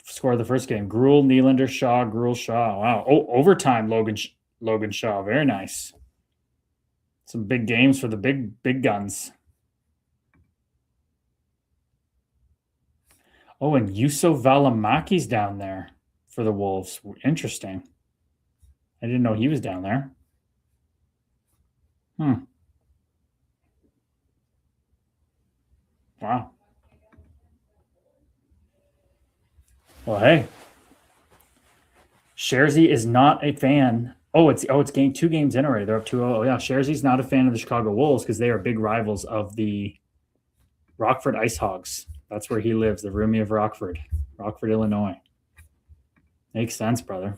score of the first game? Gruel, Nylander, Shaw, Gruel, Shaw. Wow. Oh, overtime, Logan Shaw. Very nice. Some big games for the big guns. Oh, and Juuso Välimäki's down there for the Wolves. Interesting. I didn't know he was down there. Wow. Well, hey. Sharzy is not a fan. It's 2 games in already. They're up 2-0. Oh, yeah. Sharzy's not a fan of the Chicago Wolves because they are big rivals of the Rockford Ice Hogs. That's where he lives, the roomie of Rockford, Illinois. Makes sense, brother.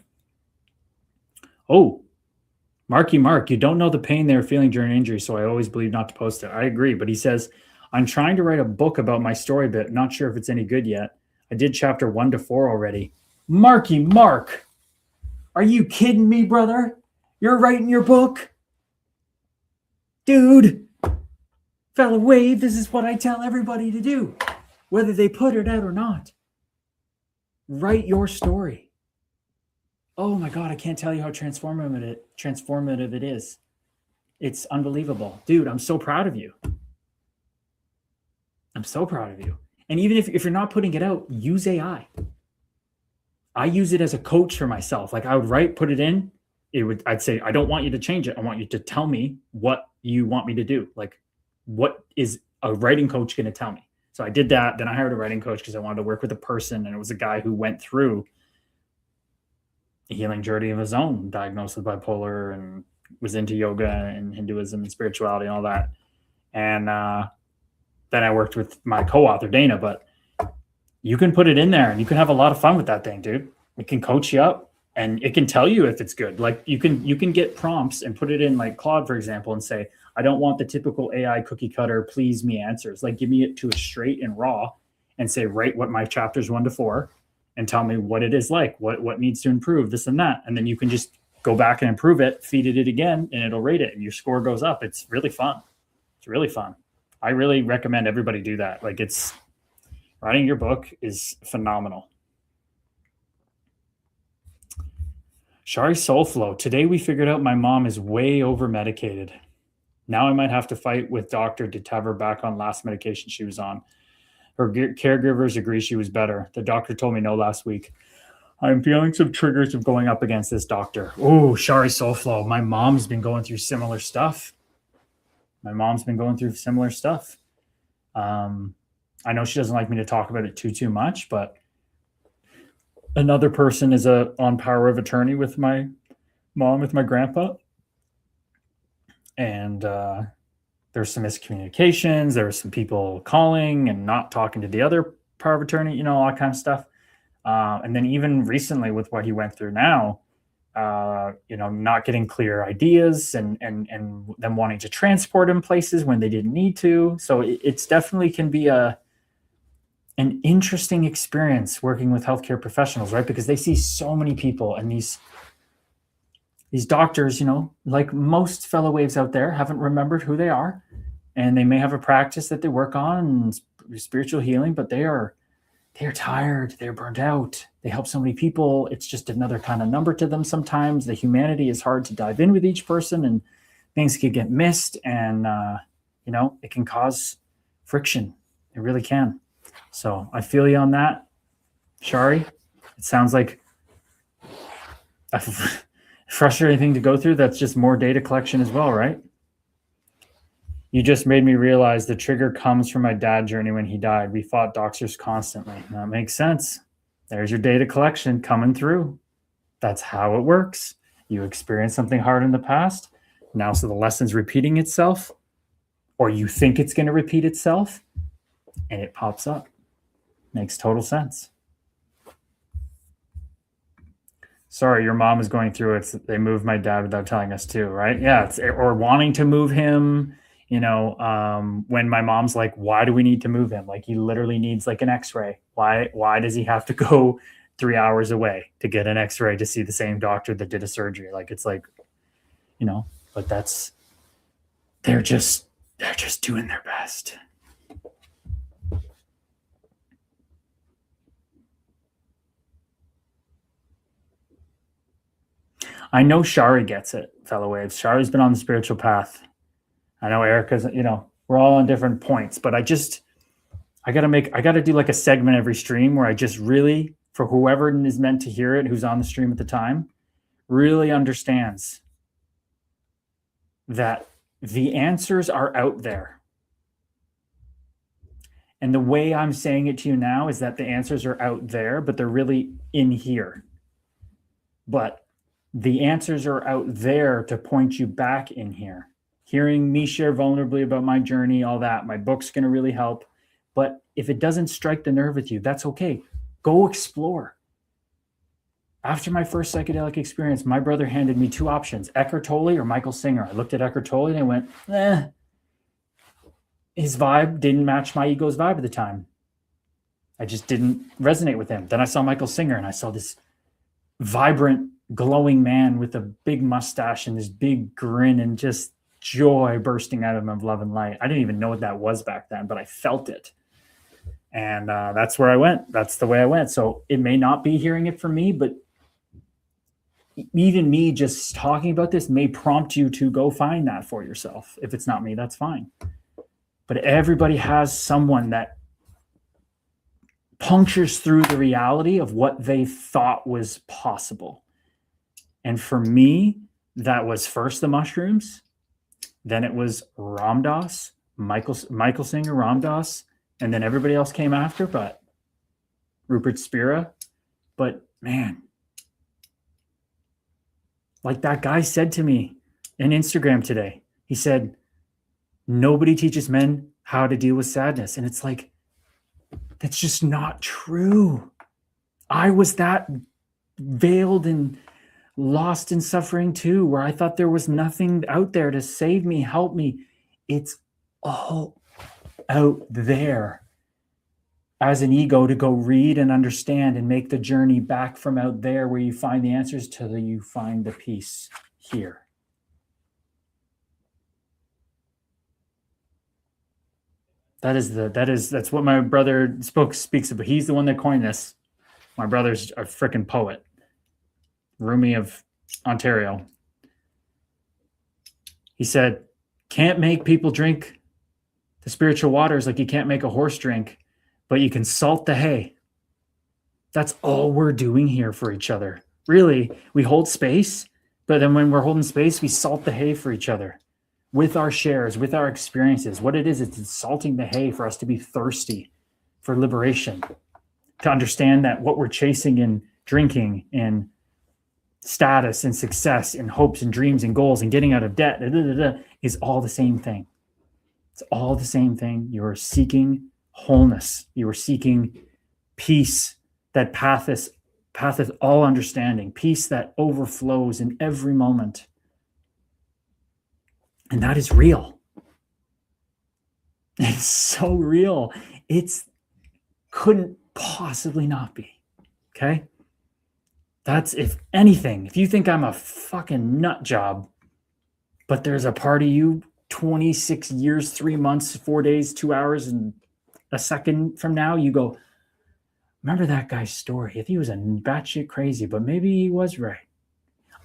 Oh, Marky Mark, you don't know the pain they were feeling during injury, so I always believe not to post it. I agree, but he says, I'm trying to write a book about my story bit. Not sure if it's any good yet. I did chapter 1 to 4 already. Marky Mark, are you kidding me, brother? You're writing your book? Dude, fellow wave, this is what I tell everybody to do, whether they put it out or not. Write your story. Oh my God, I can't tell you how transformative it is. It's unbelievable. Dude, I'm so proud of you. I'm so proud of you. And even if you're not putting it out, use AI. I use it as a coach for myself. Like I would put it in. I'd say, I don't want you to change it. I want you to tell me what you want me to do. Like, what is a writing coach going to tell me? So I did that. Then I hired a writing coach because I wanted to work with a person. And it was a guy who went through a healing journey of his own, diagnosed with bipolar, and was into yoga and Hinduism and spirituality and all that. And then I worked with my co-author, Dana. But you can put it in there and you can have a lot of fun with that thing, dude. It can coach you up and it can tell you if it's good. Like you can get prompts and put it in, like Claude, for example, and say, I don't want the typical AI cookie cutter, please me answers. Like give me it to a straight and raw and say, write what my chapters 1 to 4 and tell me what it is like, what needs to improve, this and that. And then you can just go back and improve it, feed it again, and it'll rate it and your score goes up. It's really fun. It's really fun. I really recommend everybody do that. Like writing your book is phenomenal. Shari Soulflow. Today we figured out my mom is way over medicated. Now I might have to fight with doctor to have her back on last medication she was on. Her caregivers agree she was better. The doctor told me no last week. I'm feeling some triggers of going up against this doctor. Oh, Shari Soulflow. My mom's been going through similar stuff. I know she doesn't like me to talk about it too much, but another person is on power of attorney with my mom, with my grandpa. And there's some miscommunications. There were some people calling and not talking to the other power of attorney, all that kind of stuff. And then even recently with what he went through now, not getting clear ideas and them wanting to transport him places when they didn't need to. So it's definitely can be an interesting experience working with healthcare professionals, right? Because they see so many people, and these doctors, like most fellow waves out there, haven't remembered who they are, and they may have a practice that they work on, spiritual healing, but they're tired, they're burnt out, they help so many people. It's just another kind of number to them sometimes. The humanity is hard to dive in with each person, and things can get missed, and it can cause friction. It really can. So I feel you on that, Shari. It sounds like a frustrating thing to go through. That's just more data collection as well, right? You just made me realize the trigger comes from my dad journey when he died. We fought doctors constantly. That makes sense. There's your data collection coming through. That's how it works. You experienced something hard in the past. Now, so the lesson's repeating itself, or you think it's going to repeat itself, and it pops up. Makes total sense. Sorry, your mom is going through it. They moved my dad without telling us too, right? Yeah, or wanting to move him. When my mom's like, why do we need to move him? Like he literally needs like an x-ray. Why does he have to go 3 hours away to get an x-ray to see the same doctor that did a surgery? Like, it's like, but they're just doing their best. I know Shari gets it, fellow waves. Shari's been on the spiritual path. I know Erica's, we're all on different points, but I got to do like a segment every stream where I just really, for whoever is meant to hear it, who's on the stream at the time, really understands that the answers are out there. And the way I'm saying it to you now is that the answers are out there, but they're really in here. But the answers are out there to point you back in here. Hearing me share vulnerably about my journey, all that, my book's going to really help. But if it doesn't strike the nerve with you, that's okay. Go explore. After my first psychedelic experience, my brother handed me 2 options, Eckhart Tolle or Michael Singer. I looked at Eckhart Tolle and I went, His vibe didn't match my ego's vibe at the time. I just didn't resonate with him. Then I saw Michael Singer and I saw this vibrant, glowing man with a big mustache and this big grin and just joy bursting out of him of love and light. I didn't even know what that was back then, but I felt it. And that's where I went. That's the way I went. So it may not be hearing it from me, but even me just talking about this may prompt you to go find that for yourself. If it's not me, that's fine. But everybody has someone that punctures through the reality of what they thought was possible. And for me, that was first the mushrooms, then it was Ram Dass, Michael Singer, Ram Dass, and then everybody else came after, but Rupert Spira. But man, like that guy said to me in Instagram today, he said, nobody teaches men how to deal with sadness. And it's like, that's just not true. I was that veiled and lost in suffering too, where I thought there was nothing out there to save me, help me. It's all out there as an ego to go read and understand and make the journey back from out there where you find the answers till you find the peace here. That's what my brother speaks about. He's the one that coined this. My brother's a freaking poet. Rumi of Ontario. He said, can't make people drink the spiritual waters like you can't make a horse drink, but you can salt the hay. That's all we're doing here for each other. Really, we hold space, but then when we're holding space, we salt the hay for each other with our shares, with our experiences. What it is, it's salting the hay for us to be thirsty for liberation, to understand that what we're chasing in drinking and status and success and hopes and dreams and goals and getting out of debt is all the same thing. It's all the same thing. You are seeking wholeness. You are seeking peace that passeth all understanding, peace that overflows in every moment. And that is real. It's so real. It's couldn't possibly not be. Okay? That's, if anything, if you think I'm a fucking nut job, but there's a part of you 26 years, 3 months, 4 days, 2 hours, and a second from now, you go, remember that guy's story? If he was a batshit crazy, but maybe he was right.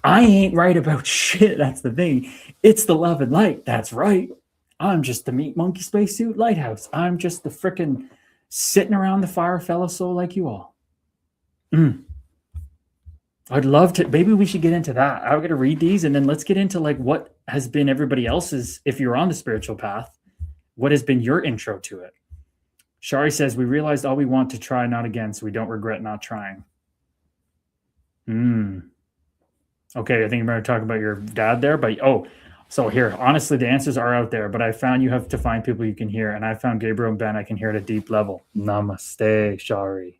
I ain't right about shit. That's the thing. It's the love and light. That's right. I'm just the meat monkey spacesuit lighthouse. I'm just the frickin' sitting around the fire fellow soul like you all. I'd love to. Maybe we should get into that. I'm going to read these and then let's get into like what has been everybody else's, if you're on the spiritual path, what has been your intro to it? Shari says, we realized all we want to try, not again, so we don't regret not trying. Okay, I think you're going to talk about your dad there, but so here, honestly, the answers are out there, but I found you have to find people you can hear, and I found Gabriel and Ben I can hear at a deep level. Namaste, Shari.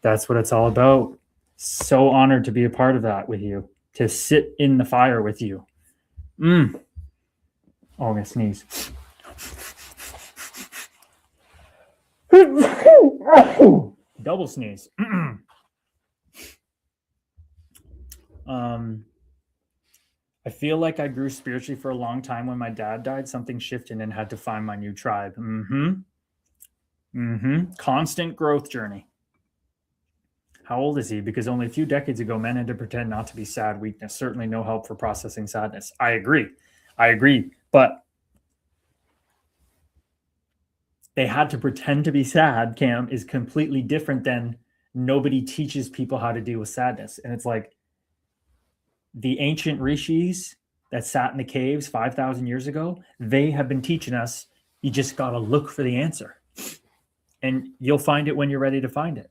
That's what it's all about. So honored to be a part of that with you, to sit in the fire with you. Oh, I'm going to sneeze. Double sneeze. I feel like I grew spiritually for a long time. When my dad died, something shifted and had to find my new tribe. Constant growth journey. How old is he? Because only a few decades ago, men had to pretend not to be sad. Weakness, certainly no help for processing sadness. I agree. But they had to pretend to be sad, Cam, is completely different than nobody teaches people how to deal with sadness. And it's like the ancient rishis that sat in the caves 5,000 years ago, they have been teaching us, you just got to look for the answer. And you'll find it when you're ready to find it.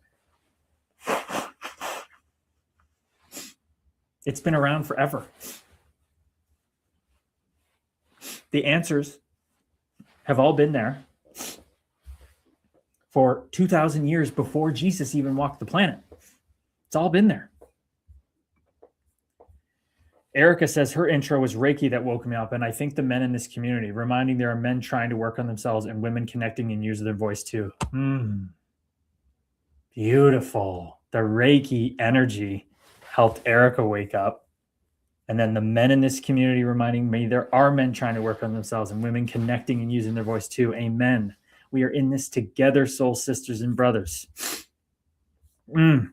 It's been around forever. The answers have all been there for 2,000 years before Jesus even walked the planet. It's all been there. Erica says her intro was Reiki that woke me up, and I think the men in this community, reminding there are men trying to work on themselves and women connecting and using their voice too. Beautiful. The Reiki energy helped Erica wake up. And then the men in this community reminding me there are men trying to work on themselves and women connecting and using their voice too. Amen. We are in this together, soul sisters and brothers.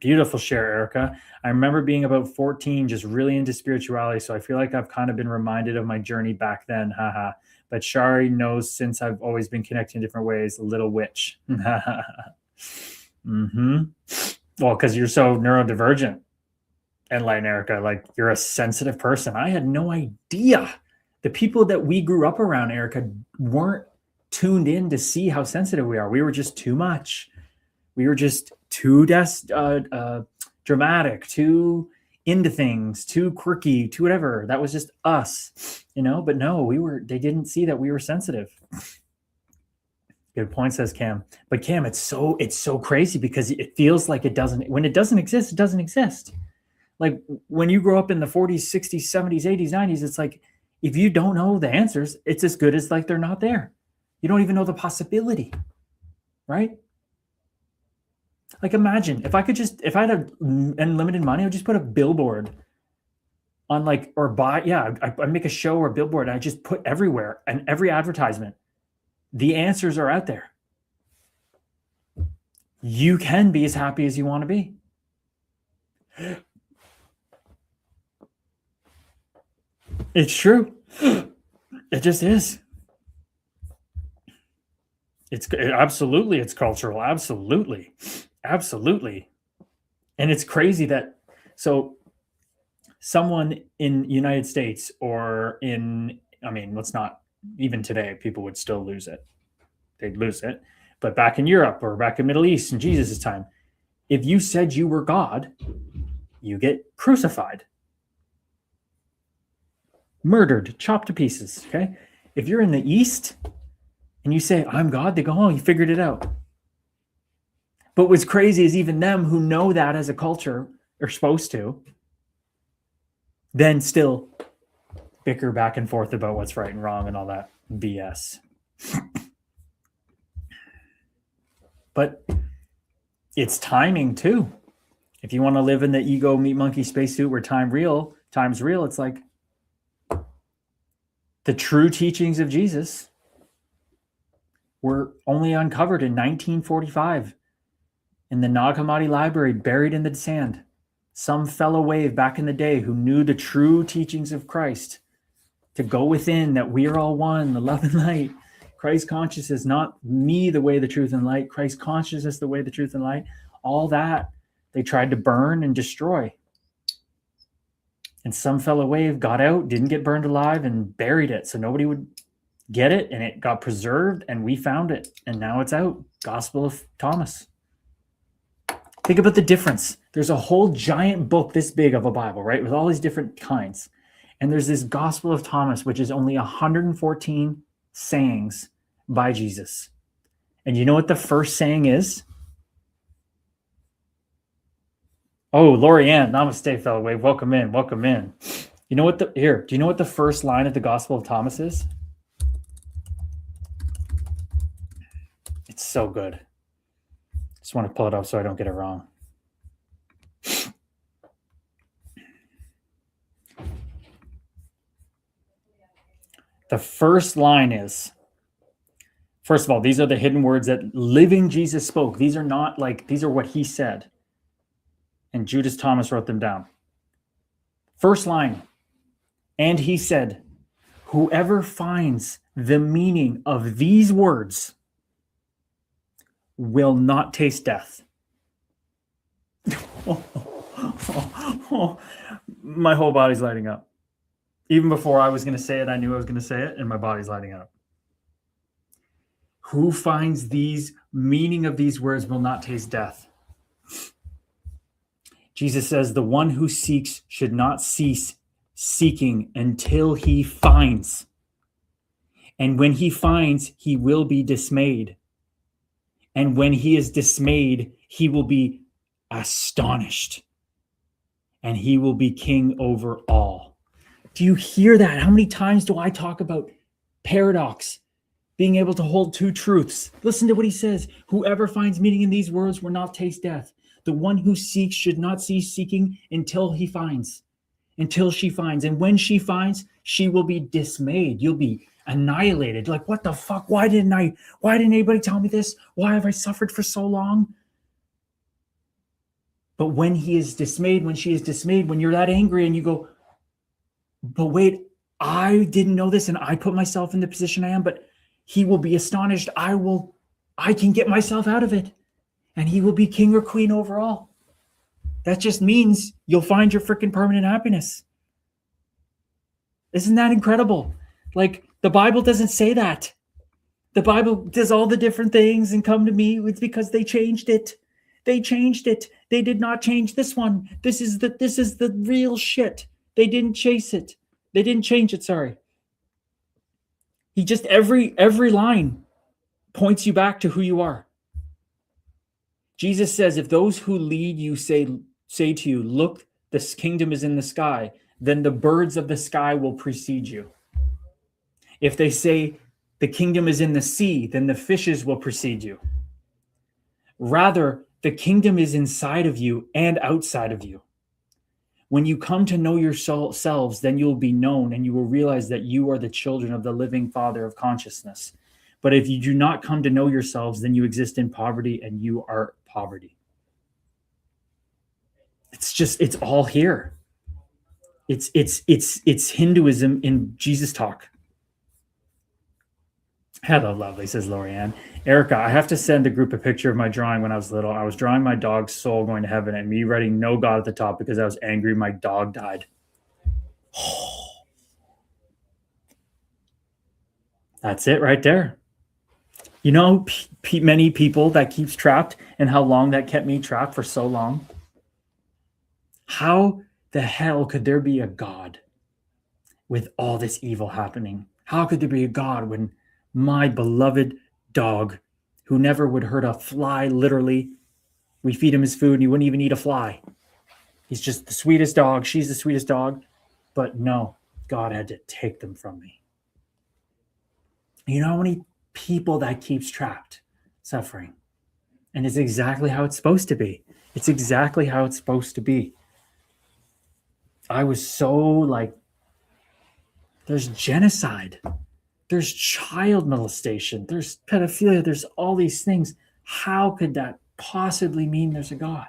Beautiful share, Erica. I remember being about 14, just really into spirituality. So I feel like I've kind of been reminded of my journey back then. Haha. But Shari knows since I've always been connected in different ways. Little witch. Mm-hmm. Well, because you're so neurodivergent. And like Erica, like you're a sensitive person. I had no idea. The people that we grew up around, Erica, weren't tuned in to see how sensitive we are. We were just too much. We were just too dramatic, too into things, too quirky, too whatever. That was just us, you know. But no, they didn't see that we were sensitive. Good point, says Cam. But Cam, it's so crazy because it feels like when it doesn't exist, it doesn't exist. Like when you grow up in the 40s, 60s, 70s, 80s, 90s, it's like if you don't know the answers, it's as good as like they're not there. You don't even know the possibility, right? Like imagine if I had unlimited money, I would just put a billboard on like, or buy, I make a show or a billboard and I just put everywhere and every advertisement. The answers are out there. You can be as happy as you want to be. It's true. It just is. It's cultural. Absolutely. And it's crazy that, so someone in United States let's not, even today, people would still lose it. They'd lose it. But back in Europe or back in Middle East in Jesus' time, if you said you were God, you get crucified. Murdered, chopped to pieces, okay? If you're in the East and you say, I'm God, they go, oh, you figured it out. But what's crazy is even them who know that as a culture are supposed to, then still bicker back and forth about what's right and wrong and all that BS. But it's timing too. If you want to live in the ego meat monkey spacesuit where time's real, it's like the true teachings of Jesus were only uncovered in 1945 in the Nag Hammadi library, buried in the sand. Some fellow wave back in the day who knew the true teachings of Christ to go within, that we are all one, the love and light. Christ consciousness, not me, the way, the truth, and light. Christ consciousness, the way, the truth, and light. All that they tried to burn and destroy. And some fellow wave got out, didn't get burned alive, and buried it so nobody would get it, and it got preserved, and we found it, and now it's out. Gospel of Thomas. Think about the difference. There's a whole giant book this big of a Bible, right, with all these different kinds. And there's this Gospel of Thomas, which is only 114 sayings by Jesus. And you know what the first saying is? Oh, Lorianne, namaste, fellow wave. Welcome in. You know what do you know what the first line of the Gospel of Thomas is? It's so good. Just want to pull it up so I don't get it wrong. The first line is, first of all, these are the hidden words that living Jesus spoke. These are not like, these are what he said. And Judas Thomas wrote them down. First line, and he said, whoever finds the meaning of these words will not taste death. My whole body's lighting up. Even before I was going to say it, I knew I was going to say it, and my body's lighting up. Who finds these meaning of these words will not taste death. Jesus says, the one who seeks should not cease seeking until he finds. And when he finds, he will be dismayed. And when he is dismayed, he will be astonished. And he will be king over all. Do you hear that? How many times do I talk about paradox? Being able to hold two truths. Listen to what he says. Whoever finds meaning in these words will not taste death. The one who seeks should not cease seeking until he finds. Until she finds. And when she finds, she will be dismayed. You'll be annihilated. Like, what the fuck? Why didn't anybody tell me this? Why have I suffered for so long? But when he is dismayed, when she is dismayed, when you're that angry and you go, but wait, I didn't know this and I put myself in the position I am, but he will be astonished. I can get myself out of it and he will be king or queen over all. That just means you'll find your freaking permanent happiness. Isn't that incredible? Like, the Bible doesn't say that. The Bible does all the different things and come to me. It's because they changed it. They changed it. They did not change this one. This is the real shit. They didn't chase it. They didn't change it, sorry. He just, every line points you back to who you are. Jesus says, if those who lead you say to you, look, this kingdom is in the sky, then the birds of the sky will precede you. If they say the kingdom is in the sea, then the fishes will precede you. Rather, the kingdom is inside of you and outside of you. When you come to know yourselves, then you'll be known and you will realize that you are the children of the living Father of consciousness. But if you do not come to know yourselves, then you exist in poverty and you are poverty. It's all here. It's Hinduism in Jesus talk. Hello, lovely, says Lorianne. Erica, I have to send the group a picture of my drawing when I was little. I was drawing my dog's soul going to heaven and me writing no God at the top because I was angry my dog died. That's it right there. You know, many people that keeps trapped and how long that kept me trapped for so long. How the hell could there be a God with all this evil happening? How could there be a God when my beloved dog, who never would hurt a fly, literally, we feed him his food and he wouldn't even eat a fly. He's just the sweetest dog. She's the sweetest dog. But no, God had to take them from me. You know how many people that keeps trapped, suffering? And it's exactly how it's supposed to be. It's exactly how it's supposed to be. I was so like, there's genocide. There's child molestation. There's pedophilia. There's all these things. How could that possibly mean there's a God?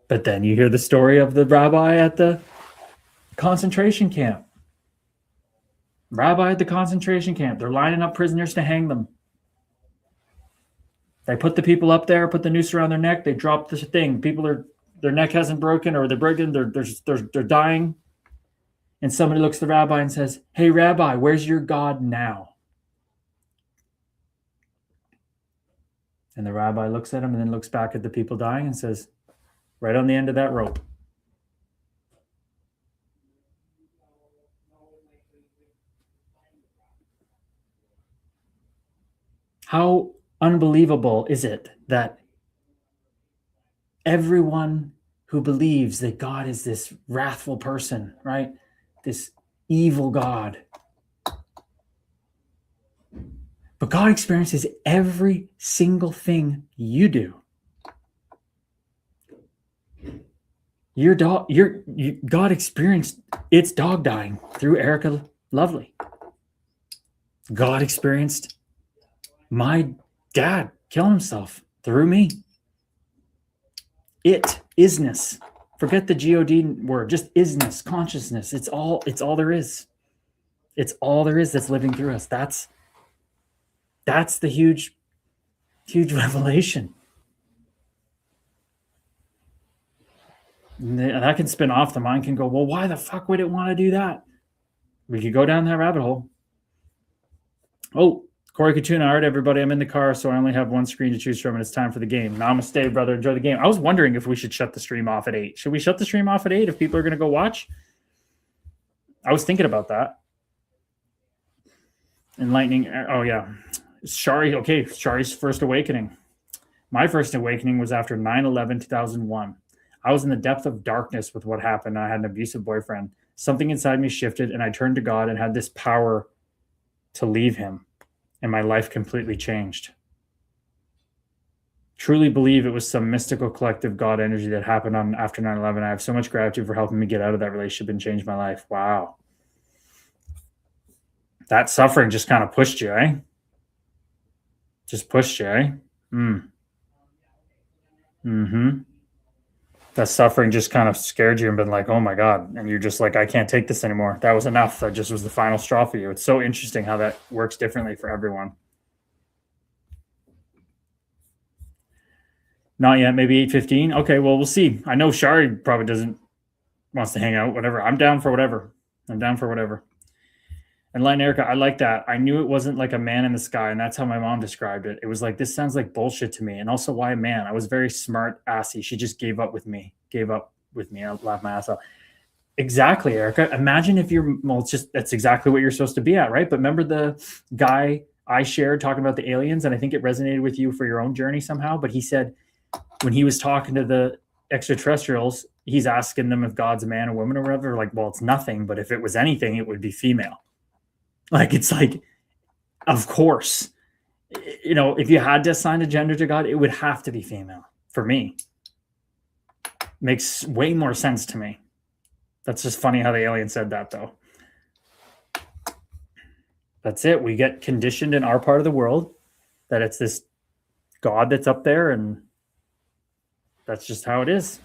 But then you hear the story of the rabbi at the concentration camp. Rabbi at the concentration camp. They're lining up prisoners to hang them. They put the people up there, put the noose around their neck. They drop the thing. Their neck hasn't broken or they're broken. They're dying. And somebody looks at the rabbi and says, hey, Rabbi, where's your God now? And the rabbi looks at him and then looks back at the people dying and says, right on the end of that rope. How unbelievable is it that everyone who believes that God is this wrathful person, right? This evil God. But God experiences every single thing you do. God experienced its dog dying through Erica Lovely. God experienced my dad killing himself through me. It isness. Forget the God word, just isness, consciousness. It's all there is. It's all there is that's living through us. That's the huge revelation. And that can spin off. The mind can go, well, why the fuck would it want to do that? We could go down that rabbit hole. Oh, Corey Katuna, all right, everybody, I'm in the car, so I only have one screen to choose from, and it's time for the game. Namaste, brother. Enjoy the game. I was wondering if we should shut the stream off at 8. Should we shut the stream off at 8 if people are going to go watch? I was thinking about that. Enlightening. Oh, yeah. Shari. Okay, Shari's first awakening. My first awakening was after 9/11/2001. I was in the depth of darkness with what happened. I had an abusive boyfriend. Something inside me shifted, and I turned to God and had this power to leave him. And my life completely changed. Truly believe it was some mystical collective God energy that happened on after 9/11. I have so much gratitude for helping me get out of that relationship and change my life. Wow. That suffering just kind of pushed you, eh? Just pushed you, eh? Mm-hmm. That suffering just kind of scared you and been like, oh my God. And you're just like, I can't take this anymore. That was enough. That just was the final straw for you. It's so interesting how that works differently for everyone. Not yet, maybe 8:15. Okay, well, we'll see. I know Shari probably wants to hang out, whatever. I'm down for whatever. And Light and Erica, I like that. I knew it wasn't like a man in the sky, and that's how my mom described it. It was like, this sounds like bullshit to me. And also, why a man? I was very smart, assy. She just gave up with me. I laughed my ass off. Exactly, Erica. Imagine if that's exactly what you're supposed to be at, right? But remember the guy I shared talking about the aliens, and I think it resonated with you for your own journey somehow. But he said when he was talking to the extraterrestrials, he's asking them if God's a man or woman or whatever. Like, well, it's nothing, but if it was anything, it would be female. Like, it's like, of course, if you had to assign a gender to God, it would have to be female for me. Makes way more sense to me. That's just funny how the alien said that, though. That's it. We get conditioned in our part of the world that it's this God that's up there, and that's just how it is.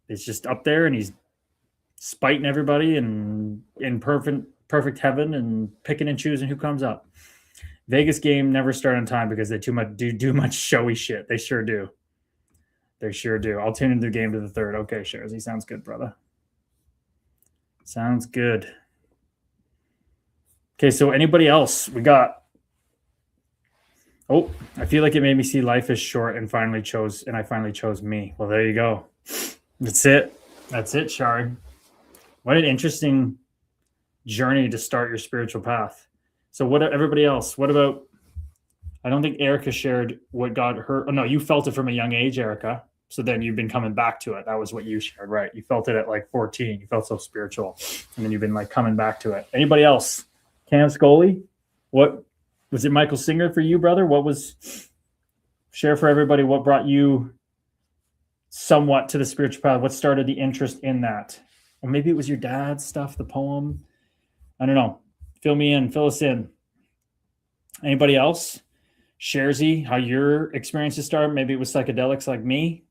It's just up there, and he's spiting everybody and in perfect heaven and picking and choosing who comes up. Vegas game never start on time because they do much showy shit. They sure do. I'll tune into the game to the third. Okay, Sharzy, sounds good, brother. Sounds good. Okay, so anybody else? We got. Oh, I feel like it made me see life is short and I finally chose me. Well, there you go. That's it, Shari. What an interesting journey to start your spiritual path. So what everybody else? What about, I don't think Erica shared what got her. Oh no, you felt it from a young age, Erica. So then you've been coming back to it. That was what you shared, right? You felt it at like 14. You felt so spiritual. And then you've been like coming back to it. Anybody else? Cam Scully? What was it? Michael Singer for you, brother? Share for everybody what brought you somewhat to the spiritual path? What started the interest in that? Or maybe it was your dad's stuff, the poem. I don't know. Fill us in. Anybody else? Sharzy, how your experiences started? Maybe it was psychedelics like me.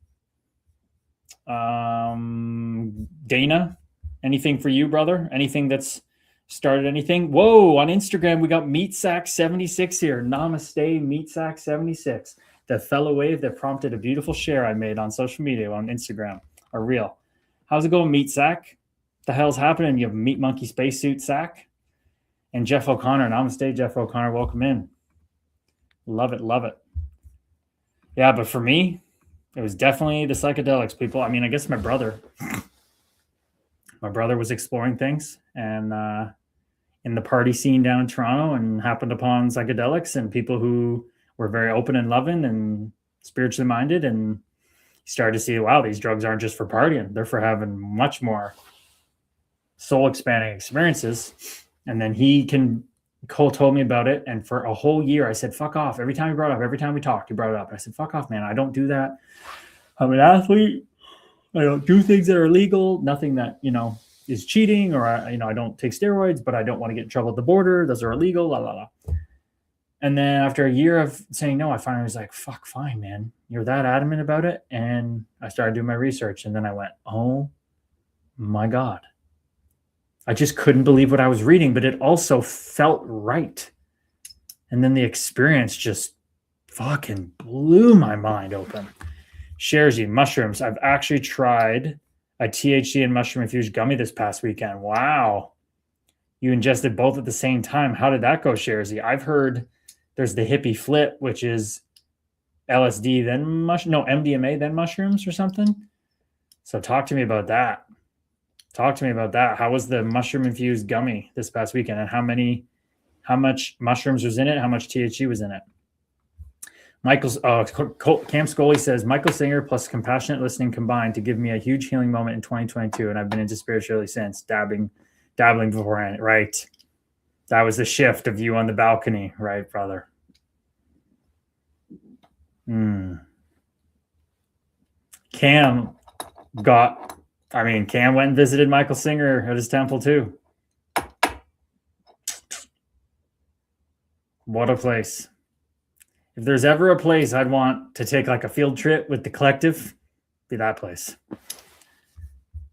Dana, anything for you, brother? Anything that's started anything? Whoa, on Instagram, we got MeatSack76 here. Namaste, MeatSack76. The fellow wave that prompted a beautiful share I made on social media on Instagram, a reel. How's it going, MeatSack? The hell's happening? You have a Meat Monkey spacesuit sack? And Jeff O'Connor. Namaste, Jeff O'Connor. Welcome in. Love it. Yeah, but for me, it was definitely the psychedelics, people. I mean, I guess my brother was exploring things and in the party scene down in Toronto and happened upon psychedelics and people who were very open and loving and spiritually minded, and started to see, wow, these drugs aren't just for partying. They're for having much more soul expanding experiences. And then Cole told me about it. And for a whole year, I said, fuck off. Every time we talked, he brought it up. And I said, fuck off, man. I don't do that. I'm an athlete. I don't do things that are illegal. Nothing that, is cheating, or, I don't take steroids, but I don't want to get in trouble at the border. Those are illegal, la, la, la. And then after a year of saying no, I finally was like, fuck, fine, man. You're that adamant about it. And I started doing my research. And then I went, oh my God. I just couldn't believe what I was reading, but it also felt right. And then the experience just fucking blew my mind open. Sharzy, mushrooms. I've actually tried a THC and mushroom infused gummy this past weekend. Wow. You ingested both at the same time. How did that go, Sharzy? I've heard there's the hippie flip, which is LSD, then MDMA, then mushrooms or something. So talk to me about that. How was the mushroom infused gummy this past weekend, and how much mushrooms was in it? How much THC was in it? Cam Scully says, Michael Singer plus compassionate listening combined to give me a huge healing moment in 2022. And I've been into spirituality since, dabbling beforehand. Right. That was the shift of you on the balcony. Right, brother. Cam went and visited Michael Singer at his temple too. What a place. If there's ever a place I'd want to take like a field trip with the collective, be that place.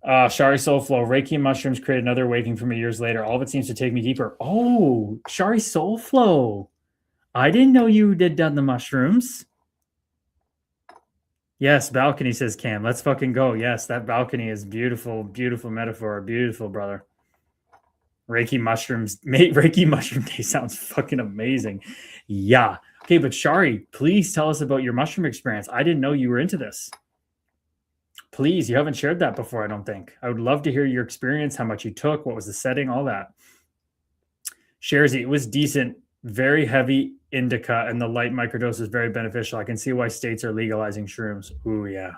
Shari Soulflow, Reiki and mushrooms create another awakening for me years later. All of it seems to take me deeper. Oh, Shari Soulflow. I didn't know you had done the mushrooms. Yes, balcony, says Cam. Let's fucking go. Yes, that balcony is beautiful, beautiful metaphor. Beautiful, brother. Reiki mushrooms. Reiki mushroom day sounds fucking amazing. Yeah. Okay, but Shari, please tell us about your mushroom experience. I didn't know you were into this. Please, you haven't shared that before, I don't think. I would love to hear your experience, how much you took, what was the setting, all that. Sharzy, it was decent, very heavy indica, and the light microdose is very beneficial. I can see why states are legalizing shrooms. Ooh, yeah.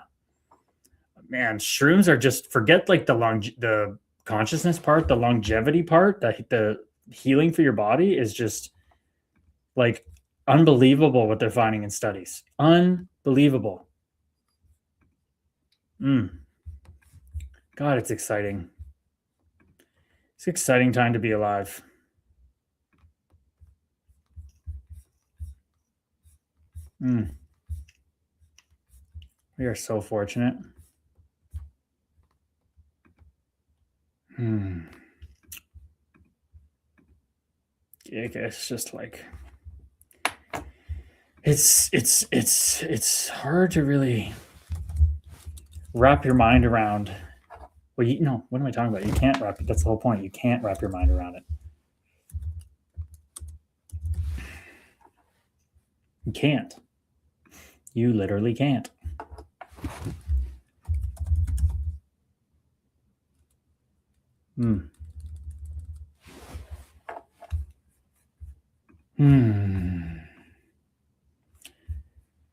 Man, shrooms are just, forget like the consciousness part, the longevity part, the healing for your body is just like unbelievable what they're finding in studies. Unbelievable. God, it's exciting. It's an exciting time to be alive. We are so fortunate. It's just like it's hard to really wrap your mind around. Well, what am I talking about? You can't wrap it. That's the whole point. You can't wrap your mind around it. You can't. You literally can't.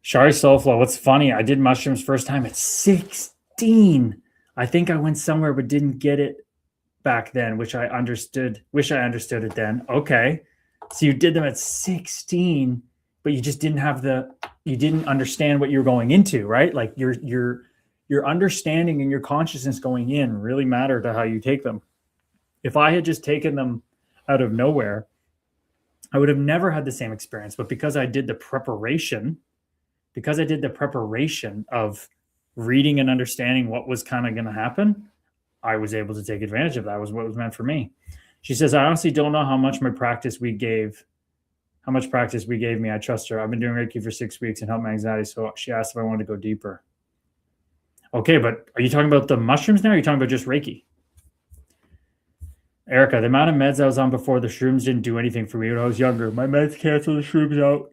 Shari Soulflow, what's funny, I did mushrooms first time at 16. I think I went somewhere but didn't get it back then, wish I understood it then. Okay. So you did them at 16, but you just you didn't understand what you're going into, right? Like your understanding and your consciousness going in really matter to how you take them. If I had just taken them out of nowhere, I would have never had the same experience. But because I did the preparation of reading and understanding what was kind of going to happen, I was able to take advantage of that. It was what was meant for me. She says, I honestly don't know how much practice we gave me. I trust her. I've been doing Reiki for 6 weeks and helped my anxiety. So she asked if I wanted to go deeper. Okay, but are you talking about the mushrooms now? Or are you talking about just Reiki? Erica, the amount of meds I was on before the shrooms didn't do anything for me when I was younger. My meds canceled the shrooms out.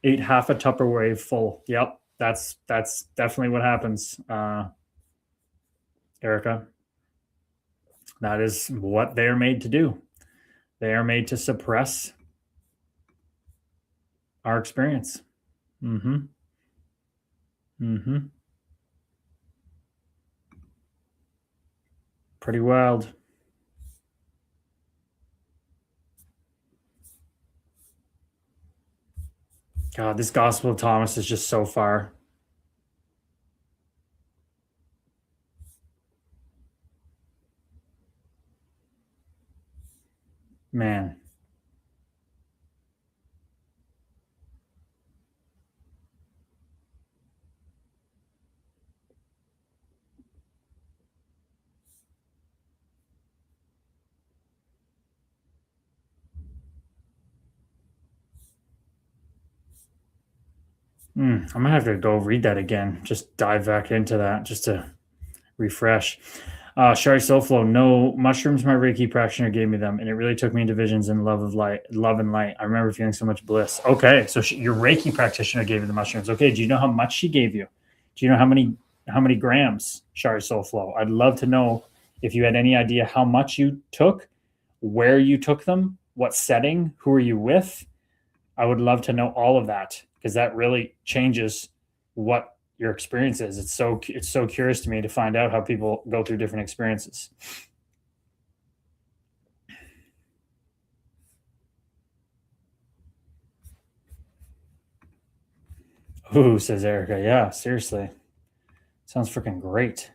Ate half a Tupperware full. Yep, that's definitely what happens, Erica. That is what they're made to do. They are made to suppress our experience. Pretty wild. God, this Gospel of Thomas is just so far. Man. I'm gonna have to go read that again. Just dive back into that just to refresh. Shari Soulflow, no mushrooms. My Reiki practitioner gave me them, and it really took me into visions and love and light. I remember feeling so much bliss. Okay, so your Reiki practitioner gave you the mushrooms. Okay, do you know how much she gave you? Do you know how many grams, Shari Soulflow? I'd love to know if you had any idea how much you took, where you took them, what setting, who are you with. I would love to know all of that because that really changes what your experience is. It's so curious to me to find out how people go through different experiences. Ooh, says Erica. Yeah, seriously. Sounds freaking great.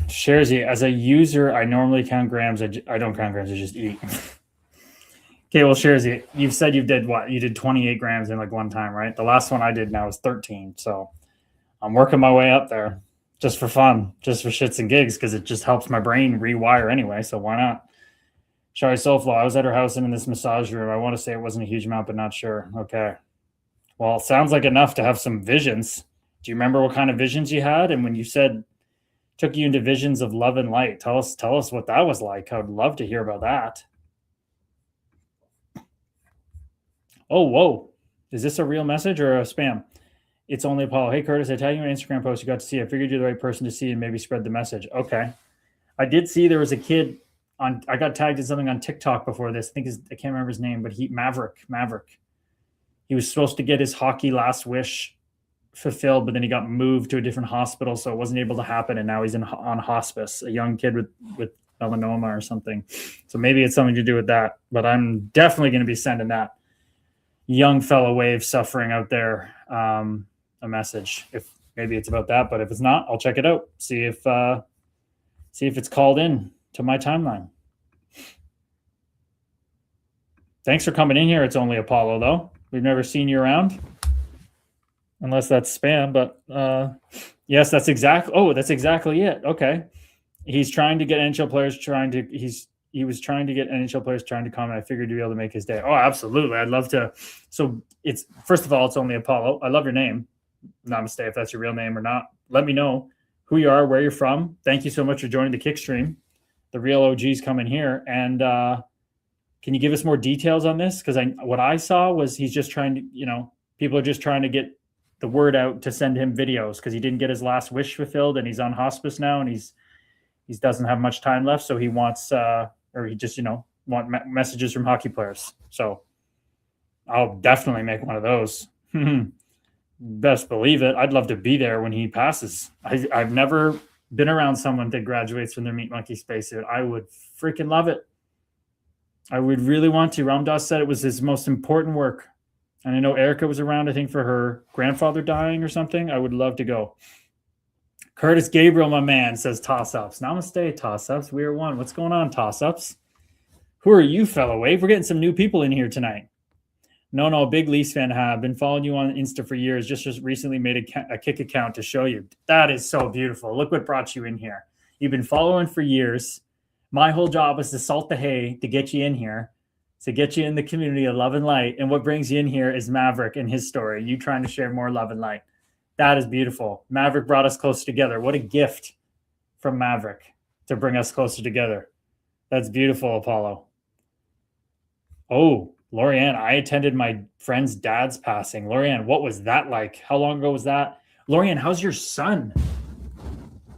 Sharesy, as a user, I normally count grams. I don't count grams. I just eat. Okay, well, Sharesy, you've said you did what? You did 28 grams in like one time, right? The last one I did now is 13. So I'm working my way up there just for fun, just for shits and gigs, because it just helps my brain rewire anyway. So why not? Shari Soulflow, I was at her house and in this massage room. I want to say it wasn't a huge amount, but not sure. Okay. Well, it sounds like enough to have some visions. Do you remember what kind of visions you had? And when you said took you into visions of love and light, tell us what that was like. I would love to hear about that. Oh, whoa. Is this a real message or a spam? It's only Apollo. Hey, Kurtis, I tagged you an Instagram post you got to see. I figured you're the right person to see and maybe spread the message. Okay. I did see there was a kid on, I got tagged in something on TikTok before this. I can't remember his name, but Maverick. He was supposed to get his hockey last wish fulfilled, but then he got moved to a different hospital, so it wasn't able to happen. And now he's on hospice, a young kid with melanoma or something. So maybe it's something to do with that, but I'm definitely going to be sending that young fellow wave suffering out there a message. If maybe it's about that, but if it's not, I'll check it out. See if it's called in to my timeline. Thanks for coming in here. It's only Apollo, though. We've never seen you around, unless that's spam. But yes, that's exactly it. Okay, he's trying to get NHL players. He was trying to get NHL players trying to comment. I figured you'd be able to make his day. Oh, absolutely. I'd love to. So it's, first of all, it's only Apollo. I love your name. Namaste, if that's your real name or not. Let me know who you are, where you're from. Thank you so much for joining the kick stream. The real OGs coming here. And can you give us more details on this? Because what I saw was he's just trying to, people are just trying to get the word out to send him videos because he didn't get his last wish fulfilled and he's on hospice now and he doesn't have much time left. So he wants, or he just, want messages from hockey players. So I'll definitely make one of those. Best believe it. I'd love to be there when he passes. I've never been around someone that graduates from their Meat Monkey spacesuit. I would freaking love it. I would really want to. Ramdas said it was his most important work. And I know Erica was around, I think, for her grandfather dying or something. I would love to go. Kurtis Gabriel, my man, says toss-ups. Namaste, toss-ups. We are one. What's going on, toss-ups? Who are you, fellow wave? We're getting some new people in here tonight. No, big Leafs fan. Have been following you on Insta for years. Just recently made a kick account to show you. That is so beautiful. Look what brought you in here. You've been following for years. My whole job is to salt the hay to get you in here, to get you in the community of love and light. And what brings you in here is Maverick and his story. You trying to share more love and light. That is beautiful. Maverick brought us closer together. What a gift from Maverick to bring us closer together. That's beautiful, Apollo. Oh, Lorianne, I attended my friend's dad's passing. Lorianne, what was that like? How long ago was that? Lorianne, how's your son?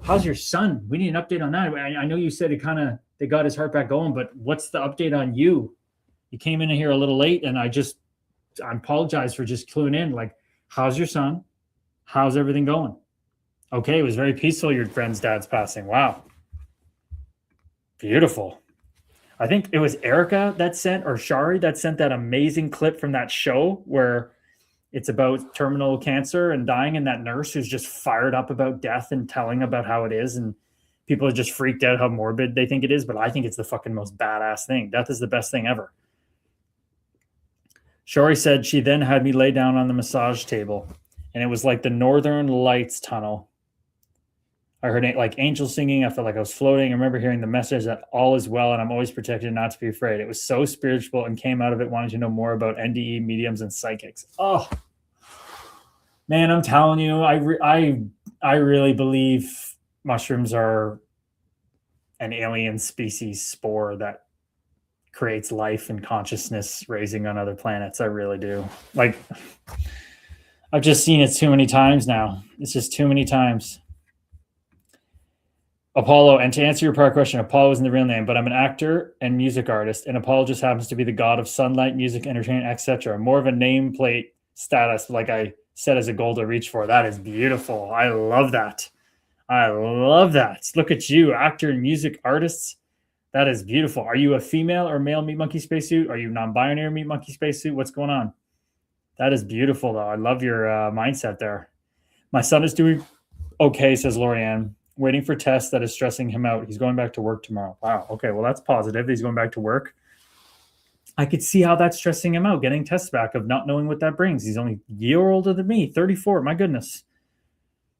How's your son? We need an update on that. I know you said they got his heart back going, but what's the update on you? You came in here a little late, and I apologize for just cluing in. Like, how's your son? How's everything going? Okay, it was very peaceful, your friend's dad's passing. Wow. Beautiful. I think it was Erica that sent, or Shari that sent that amazing clip from that show where it's about terminal cancer and dying, and that nurse who's just fired up about death and telling about how it is. And people are just freaked out how morbid they think it is. But I think it's the fucking most badass thing. Death is the best thing ever. Shari said she then had me lay down on the massage table, and it was like the Northern Lights tunnel. I heard like angels singing. I felt like I was floating. I remember hearing the message that all is well and I'm always protected, not to be afraid. It was so spiritual and came out of it wanting to know more about NDE, mediums, and psychics. Oh, man, I'm telling you, I really believe mushrooms are an alien species spore that creates life and consciousness raising on other planets. I really do. Like, I've just seen it too many times now. It's just too many times. Apollo, and to answer your prior question, Apollo isn't the real name, but I'm an actor and music artist, and Apollo just happens to be the god of sunlight, music, entertainment, etc. More of a nameplate status, like I said, as a goal to reach for. That is beautiful. I love that. I love that. Look at you, actor and music artists. That is beautiful. Are you a female or male Meat Monkey spacesuit? Are you non-binary Meat Monkey spacesuit? What's going on? That is beautiful, though. I love your mindset there. My son is doing okay, says Lorianne. Waiting for tests that is stressing him out. He's going back to work tomorrow. Wow. Okay. Well, that's positive. He's going back to work. I could see how that's stressing him out, getting tests back of not knowing what that brings. He's only a year older than me, 34. My goodness.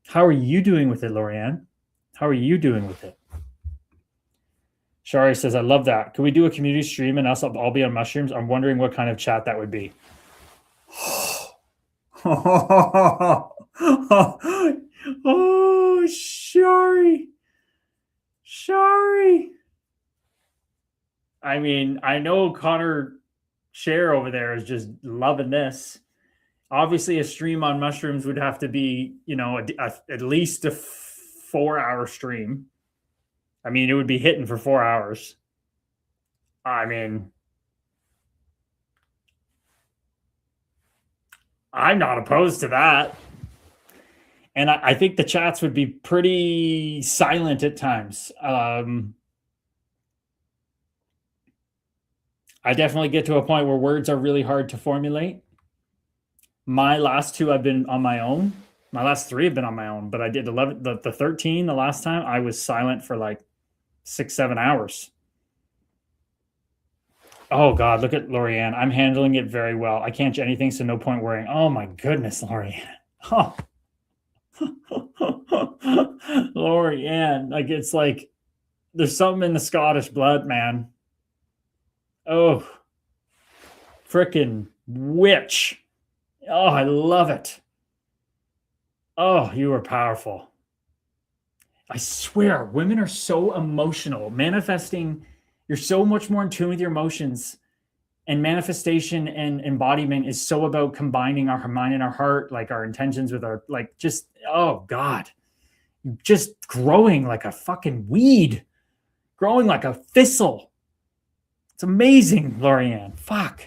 How are you doing with it, Lorianne? How are you doing with it? Shari says, I love that. Could we do a community stream and us all be on mushrooms? I'm wondering what kind of chat that would be. Oh, Shari. I mean, I know Connor Share over there is just loving this. Obviously, a stream on mushrooms would have to be, at least a 4-hour stream. I mean, it would be hitting for 4 hours. I mean, I'm not opposed to that. And I think the chats would be pretty silent at times. I definitely get to a point where words are really hard to formulate. My last 2 have been on my own. My last 3 have been on my own, but I did 11, the 13, the last time I was silent for like 6-7 hours. Oh God, look at Lorianne. I'm handling it very well. I can't do anything, so no point worrying. Oh my goodness, Lorianne. Oh. Lorianne, like it's like there's something in the Scottish blood, man. Oh, freaking witch. Oh, I love it. Oh, you are powerful. I swear, women are so emotional. Manifesting, you're so much more in tune with your emotions. And manifestation and embodiment is so about combining our mind and our heart, like our intentions with our, like, just, oh God, just growing like a fucking weed, growing like a thistle. It's amazing, Lorianne. Fuck.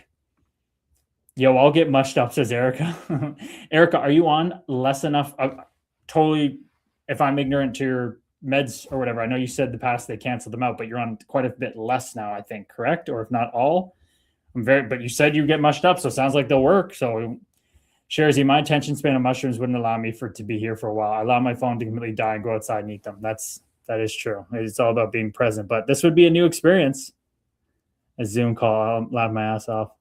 Yo, I'll get mushed up, says Erica. Erica, are you on less enough? Totally, if I'm ignorant to your meds or whatever, I know you said the past they canceled them out, but you're on quite a bit less now, I think, correct? Or if not all? But you said you get mushed up, so it sounds like they'll work. So, Sharzy, my attention span of mushrooms wouldn't allow me to be here for a while. I allow my phone to completely die and go outside and eat them. That is true. It's all about being present. But this would be a new experience. A Zoom call. I'll laugh my ass off.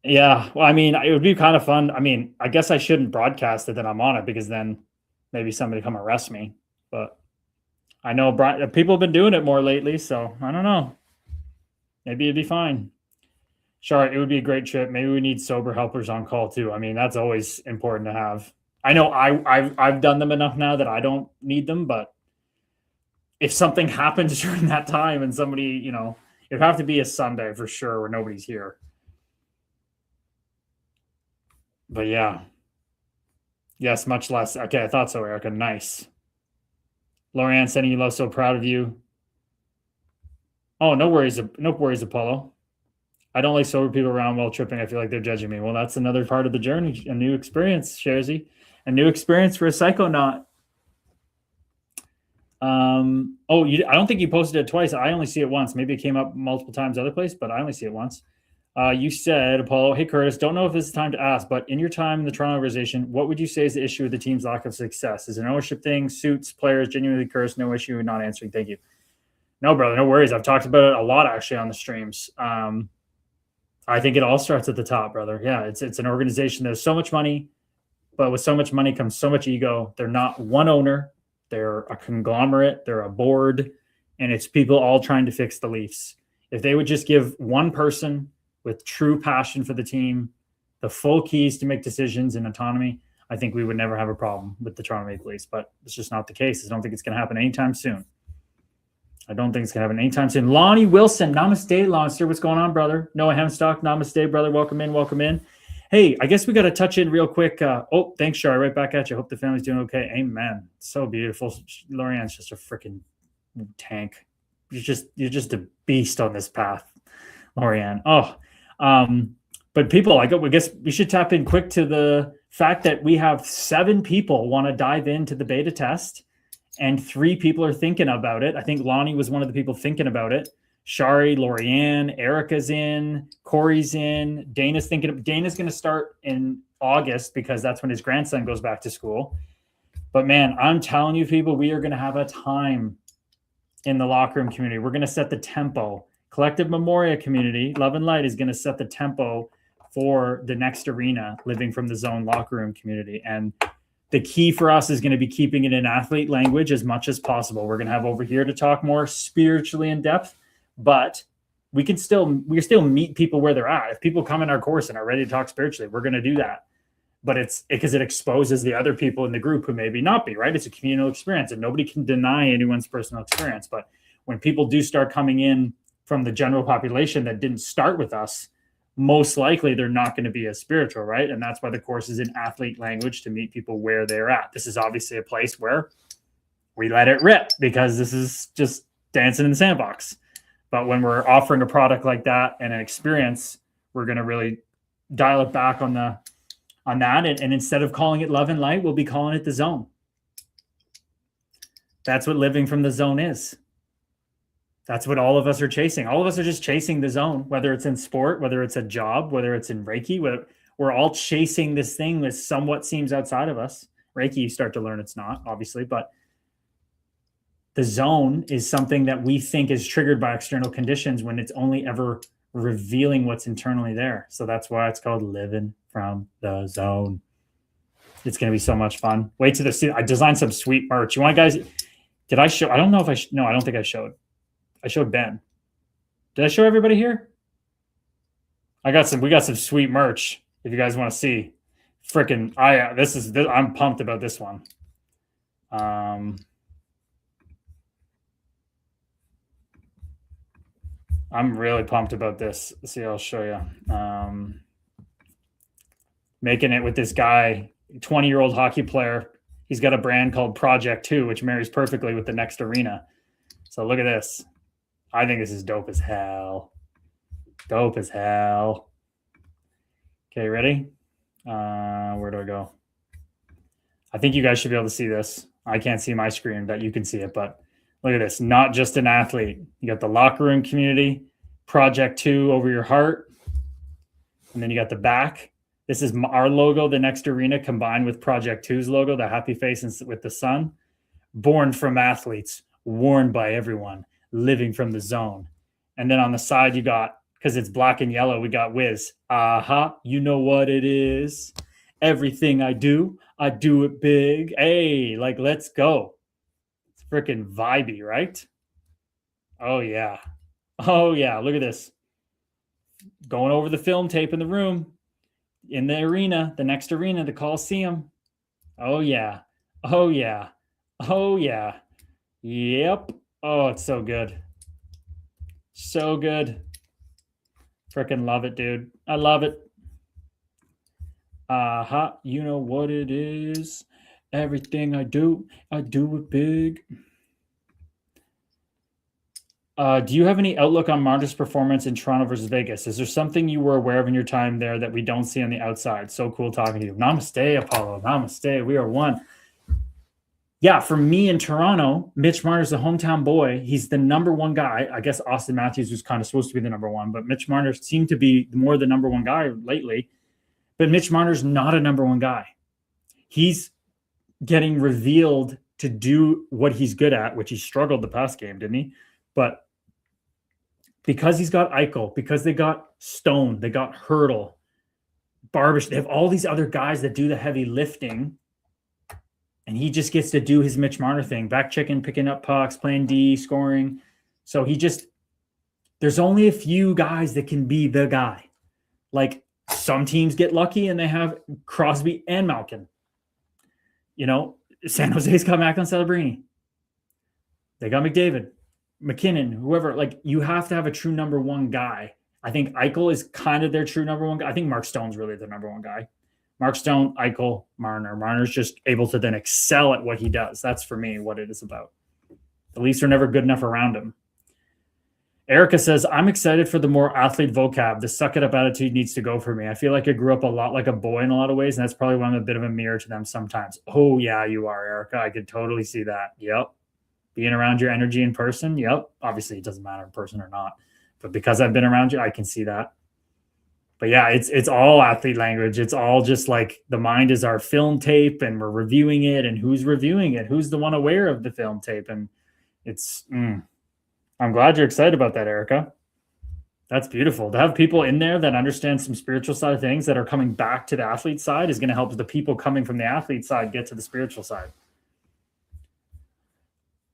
Yeah, well, I mean, it would be kind of fun. I mean, I guess I shouldn't broadcast it that I'm on it because then maybe somebody come arrest me. But I know people have been doing it more lately, so I don't know. Maybe it'd be fine. Sure, it would be a great trip. Maybe we need sober helpers on call too. I mean, that's always important to have. I know I've done them enough now that I don't need them, but if something happens during that time and somebody, it'd have to be a Sunday for sure where nobody's here. But yeah. Yes, much less. Okay, I thought so, Erica. Nice. Lorianne, sending you love, so proud of you. Oh, no worries, Apollo. I don't like sober people around while tripping. I feel like they're judging me. Well, that's another part of the journey, a new experience, Sharzy. A new experience for a psychonaut. I don't think you posted it twice. I only see it once. Maybe it came up multiple times other place, but I only see it once. You said, Apollo, hey, Kurtis, don't know if it's time to ask, but in your time in the Toronto organization, what would you say is the issue with the team's lack of success? Is it an ownership thing, suits, players, genuinely Kurtis, no issue, not answering? Thank you. No, brother, no worries. I've talked about it a lot, actually, on the streams. I think it all starts at the top, brother. Yeah, it's an organization. There's so much money, but with so much money comes so much ego. They're not one owner. They're a conglomerate. They're a board, and it's people all trying to fix the Leafs. If they would just give one person with true passion for the team the full keys to make decisions and autonomy, I think we would never have a problem with the Toronto Maple Leafs, but it's just not the case. I don't think it's going to happen anytime soon. Lonnie Wilson, namaste, Lonster. What's going on, brother? Noah Hemstock, namaste, brother. Welcome in. Hey, I guess we got to touch in real quick. Oh, thanks, Shari. Right back at you. Hope the family's doing okay. Amen. So beautiful. Lorianne's just a freaking tank. You're just a beast on this path, Lorianne. Oh, but people, I guess we should tap in quick to the fact that we have 7 people want to dive into the beta test, and 3 people are thinking about it. I think Lonnie was one of the people thinking about it. Shari, Lorianne, Erica's in, Corey's in, Dana's thinking. Dana's going to start in August because that's when his grandson goes back to school. But man, I'm telling you, people, we are going to have a time in the locker room community. We're going to set the tempo. Collective Memoria community, Love and Light, is going to set the tempo for the next arena, Living from the Zone locker room community. And the key for us is going to be keeping it in athlete language as much as possible. We're going to have over here to talk more spiritually in depth, but we still meet people where they're at. If people come in our course and are ready to talk spiritually, we're going to do that. But it's because it exposes the other people in the group who maybe not be, right? It's a communal experience and nobody can deny anyone's personal experience. But when people do start coming in from the general population that didn't start with us, most likely they're not going to be as spiritual, right? And that's why the course is in athlete language, to meet people where they're at. This is obviously a place where we let it rip because this is just dancing in the sandbox. But when we're offering a product like that and an experience, we're going to really dial it back on that. And instead of calling it Love and Light, we'll be calling it the Zone. That's what Living from the Zone is. That's what all of us are chasing. All of us are just chasing the zone, whether it's in sport, whether it's a job, whether it's in Reiki. We're all chasing this thing that somewhat seems outside of us. Reiki, you start to learn it's not, obviously, but the zone is something that we think is triggered by external conditions when it's only ever revealing what's internally there. So that's why it's called Living from the Zone. It's going to be so much fun. Wait till I designed some sweet merch. You want guys? Did I show? I don't know if no, I don't think I showed. I showed Ben. Did I show everybody here? We got some sweet merch if you guys want to see. Freaking, I'm pumped about this one. I'm really pumped about this. Let's see, I'll show you. Making it with this guy, 20-year-old hockey player. He's got a brand called Project 2, which marries perfectly with the next arena. So look at this. I think this is dope as hell. Dope as hell. Okay, ready? Where do I go? I think you guys should be able to see this. I can't see my screen, but you can see it. But look at this. Not just an athlete. You got the locker room community, Project 2 over your heart. And then you got the back. This is our logo, the next arena, combined with Project 2's logo, the happy face with the sun. Born from athletes, worn by everyone, living from the zone. And then on the side, you got, because it's black and yellow, we got Wiz. You know what it is. Everything I do it big. Hey, like, let's go. It's freaking vibey, right? Oh, yeah. Oh, yeah. Look at this. Going over the film tape in the room. In the arena, the next arena, the Coliseum. Oh, yeah. Oh, yeah. Oh, yeah. Yep. Oh, it's so good. So good. Freaking love it, dude. I love it. You know what it is. Everything I do it big. Do you have any outlook on Marta's performance in Toronto versus Vegas? Is there something you were aware of in your time there that we don't see on the outside? So cool talking to you. Namaste, Apollo. Namaste. We are one. Yeah, for me in Toronto, Mitch Marner's the hometown boy. He's the number one guy. I guess Austin Matthews was kind of supposed to be the number one, but Mitch Marner seemed to be more the number one guy lately. But Mitch Marner's not a number one guy. He's getting revealed to do what he's good at, which he struggled the past game, didn't he? But because he's got Eichel, because they got Stone, they got Hurdle, Barbish, they have all these other guys that do the heavy lifting. And he just gets to do his Mitch Marner thing, back checking, picking up pucks, playing D, scoring. So there's only a few guys that can be the guy. Like some teams get lucky and they have Crosby and Malkin. You know, San Jose's got Macklin Celebrini. They got McDavid, McKinnon, whoever. Like you have to have a true number one guy I think Eichel is kind of their true number one guy. I think Mark Stone's really their number one guy. Mark Stone, Eichel, Marner. Marner's just able to then excel at what he does. That's for me what it is about. The Leafs are never good enough around him. Erica says, I'm excited for the more athlete vocab. The suck it up attitude needs to go for me. I feel like I grew up a lot like a boy in a lot of ways, and that's probably why I'm a bit of a mirror to them sometimes. Oh, yeah, you are, Erica. I could totally see that. Yep. Being around your energy in person. Yep. Obviously, it doesn't matter in person or not. But because I've been around you, I can see that. But yeah, it's all athlete language. It's all just like the mind is our film tape and we're reviewing it, and who's reviewing it? Who's the one aware of the film tape? And it's, I'm glad you're excited about that, Erica. That's beautiful. To have people in there that understand some spiritual side of things that are coming back to the athlete side is going to help the people coming from the athlete side get to the spiritual side.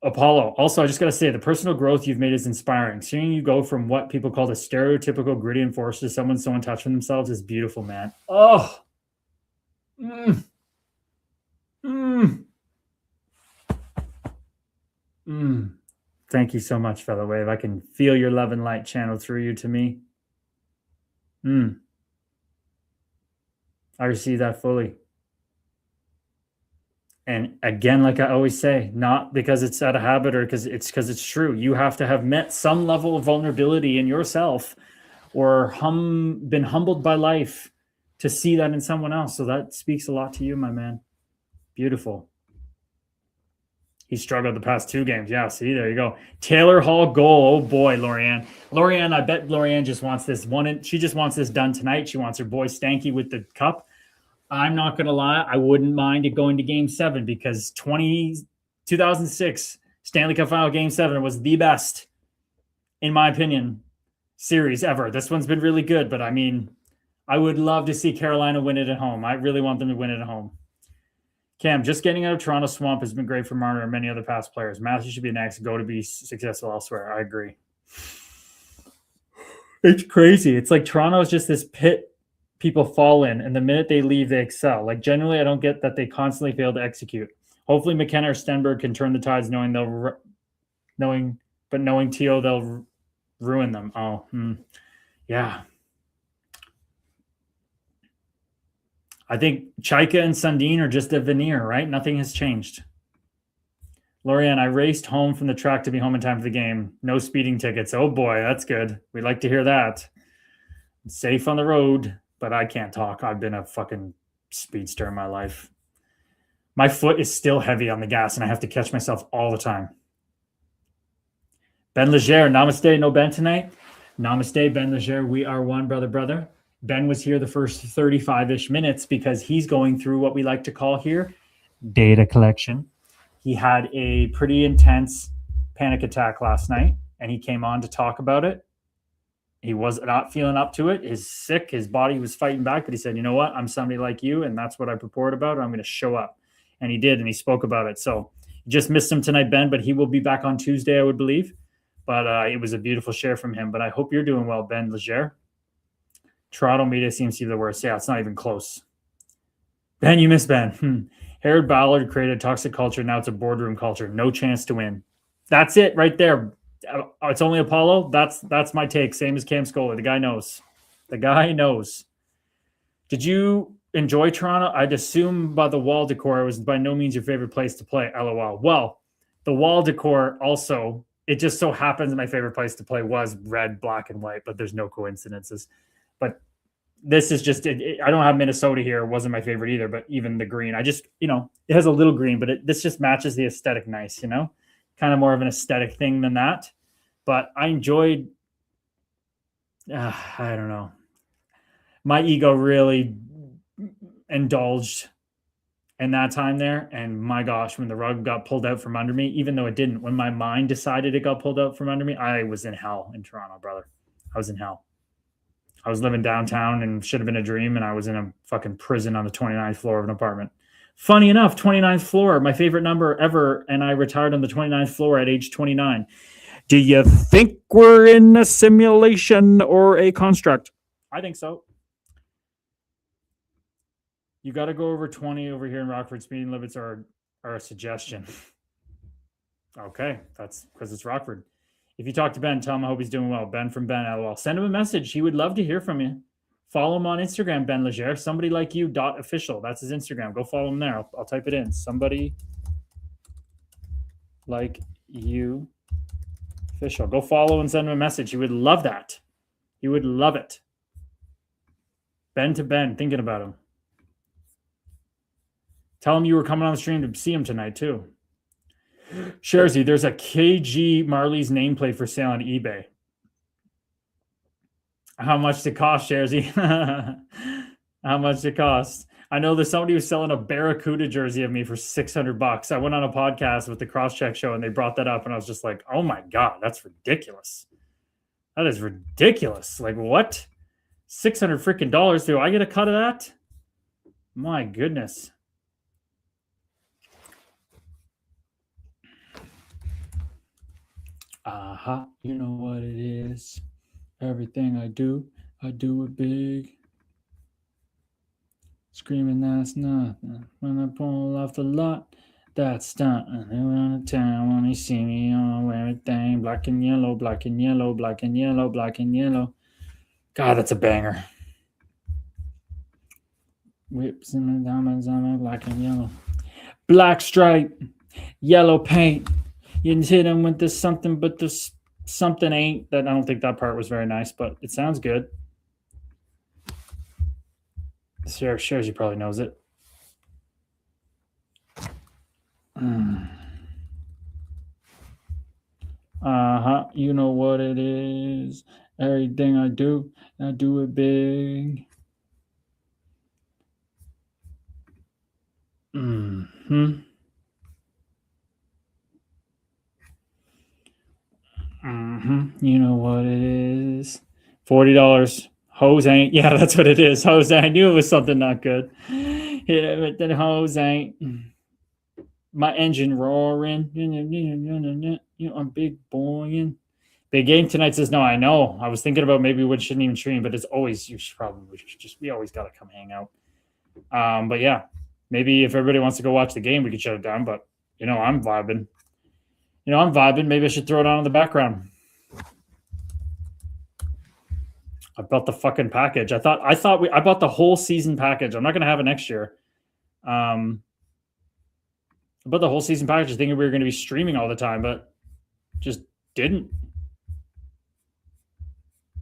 Apollo. Also, I just got to say, the personal growth you've made is inspiring. Seeing you go from what people call the stereotypical gritty enforcer to someone so in touch with themselves is beautiful, man. Oh. Thank you so much, fellow wave. I can feel your love and light channeled through you to me. I receive that fully. And again, like I always say, not because it's out of habit or because it's true. You have to have met some level of vulnerability in yourself or been humbled by life to see that in someone else. So that speaks a lot to you, my man. Beautiful. He struggled the past 2 games. Yeah, see, there you go. Taylor Hall goal. Oh boy, Lorianne. Lorianne, I bet Lorianne just wants this one. She just wants this done tonight. She wants her boy Stanky with the cup. I'm not going to lie. I wouldn't mind it going to Game 7 because 2006 Stanley Cup Final Game 7 was the best, in my opinion, series ever. This one's been really good, but I mean, I would love to see Carolina win it at home. I really want them to win it at home. Cam, just getting out of Toronto swamp has been great for Marner and many other past players. Matthews should be next. Go to be successful elsewhere. I agree. It's crazy. It's like Toronto is just this pit people fall in, and the minute they leave, they excel. Like, generally, I don't get that they constantly fail to execute. Hopefully, McKenna or Stenberg can turn the tides, knowing T.O. they'll ruin them. Yeah. I think Chaika and Sundin are just a veneer, right? Nothing has changed. Lorianne, I raced home from the track to be home in time for the game. No speeding tickets. Oh boy, that's good. We'd like to hear that. Safe on the road, but I can't talk. I've been a fucking speedster in my life. My foot is still heavy on the gas, and I have to catch myself all the time. Ben Leger, namaste, no Ben tonight. Namaste, Ben Leger. We are one, brother. Ben was here the first 35-ish minutes because he's going through what we like to call here data collection. He had a pretty intense panic attack last night, and he came on to talk about it. He was not feeling up to it. He's sick. His body was fighting back, but he said, you know what? I'm somebody like you, and that's what I purport about. I'm going to show up. And he did, and he spoke about it. So you just missed him tonight, Ben, but he will be back on Tuesday, I would believe. But it was a beautiful share from him. But I hope you're doing well, Ben Leger. Toronto media seems to be the worst. Yeah, it's not even close. Ben, you miss Ben. Harold Ballard created a toxic culture. Now it's a boardroom culture. No chance to win. That's it right there. It's only Apollo. That's my take. Same as Cam Scully. The guy knows. Did you enjoy Toronto? I'd assume by the wall decor, it was by no means your favorite place to play. LOL. Well, the wall decor also, it just so happens my favorite place to play was red, black, and white, but there's no coincidences. But this is just, I don't have Minnesota here. It wasn't my favorite either, but even the green, I just, it has a little green, but this just matches the aesthetic nice, kind of more of an aesthetic thing than that. But I enjoyed, I don't know. My ego really indulged in that time there. And my gosh, when the rug got pulled out from under me, even though it didn't, when my mind decided it got pulled out from under me, I was in hell in Toronto, brother. I was in hell. I was living downtown and should have been a dream, and I was in a fucking prison on the 29th floor of an apartment. Funny enough, 29th floor, my favorite number ever, and I retired on the 29th floor at age 29. Do you think we're in a simulation or a construct? I think so. You got to go over 20 over here in Rockford. Speeding limits are a suggestion. Okay, that's because it's Rockford. If you talk to Ben, tell him I hope he's doing well. Ben from Ben, LOL. Send him a message. He would love to hear from you. Follow him on Instagram, Ben Legere. Somebody like you .official. That's his Instagram. Go follow him there. I'll type it in. Somebody like you official. Go follow and send him a message. He would love that. He would love it. Ben to Ben, thinking about him. Tell him you were coming on the stream to see him tonight, too. Sharzy, there's a KG Marley's nameplate for sale on eBay. How much to cost, Sharzy? How much to cost? I know there's somebody who's selling a Barracuda jersey of me for $600. I went on a podcast with the Crosscheck Show and they brought that up and I was just like, oh my God, that's ridiculous. That is ridiculous. Like what? $600 freaking dollars. Do I get a cut of that? My goodness. You know what it is. Everything I do it big. Screaming that's nothing. When I pull off the lot, that's stunting. They run to town when they see me on everything. Black and yellow, black and yellow, black and yellow, black and yellow. God, that's a banger. Whips and the diamonds on my black and yellow. Black stripe, yellow paint. You hit them with this something, but this something ain't. That I don't think that part was very nice, but it sounds good. Shares, you probably knows it. You know what it is. Everything I do it big. You know what it is. $40. Hose ain't. Yeah, that's what it is. Hose. I knew it was something not good. Hit it with the hose ain't. My engine roaring. I'm big boying. Big game tonight says no. I know. I was thinking about maybe we shouldn't even stream, but it's always we always gotta come hang out. But yeah, maybe if everybody wants to go watch the game, we could shut it down. But I'm vibing. Maybe I should throw it on in the background. I bought the fucking package. I bought the whole season package. I'm not gonna have it next year. I bought the whole season package thinking we were gonna be streaming all the time, but just didn't.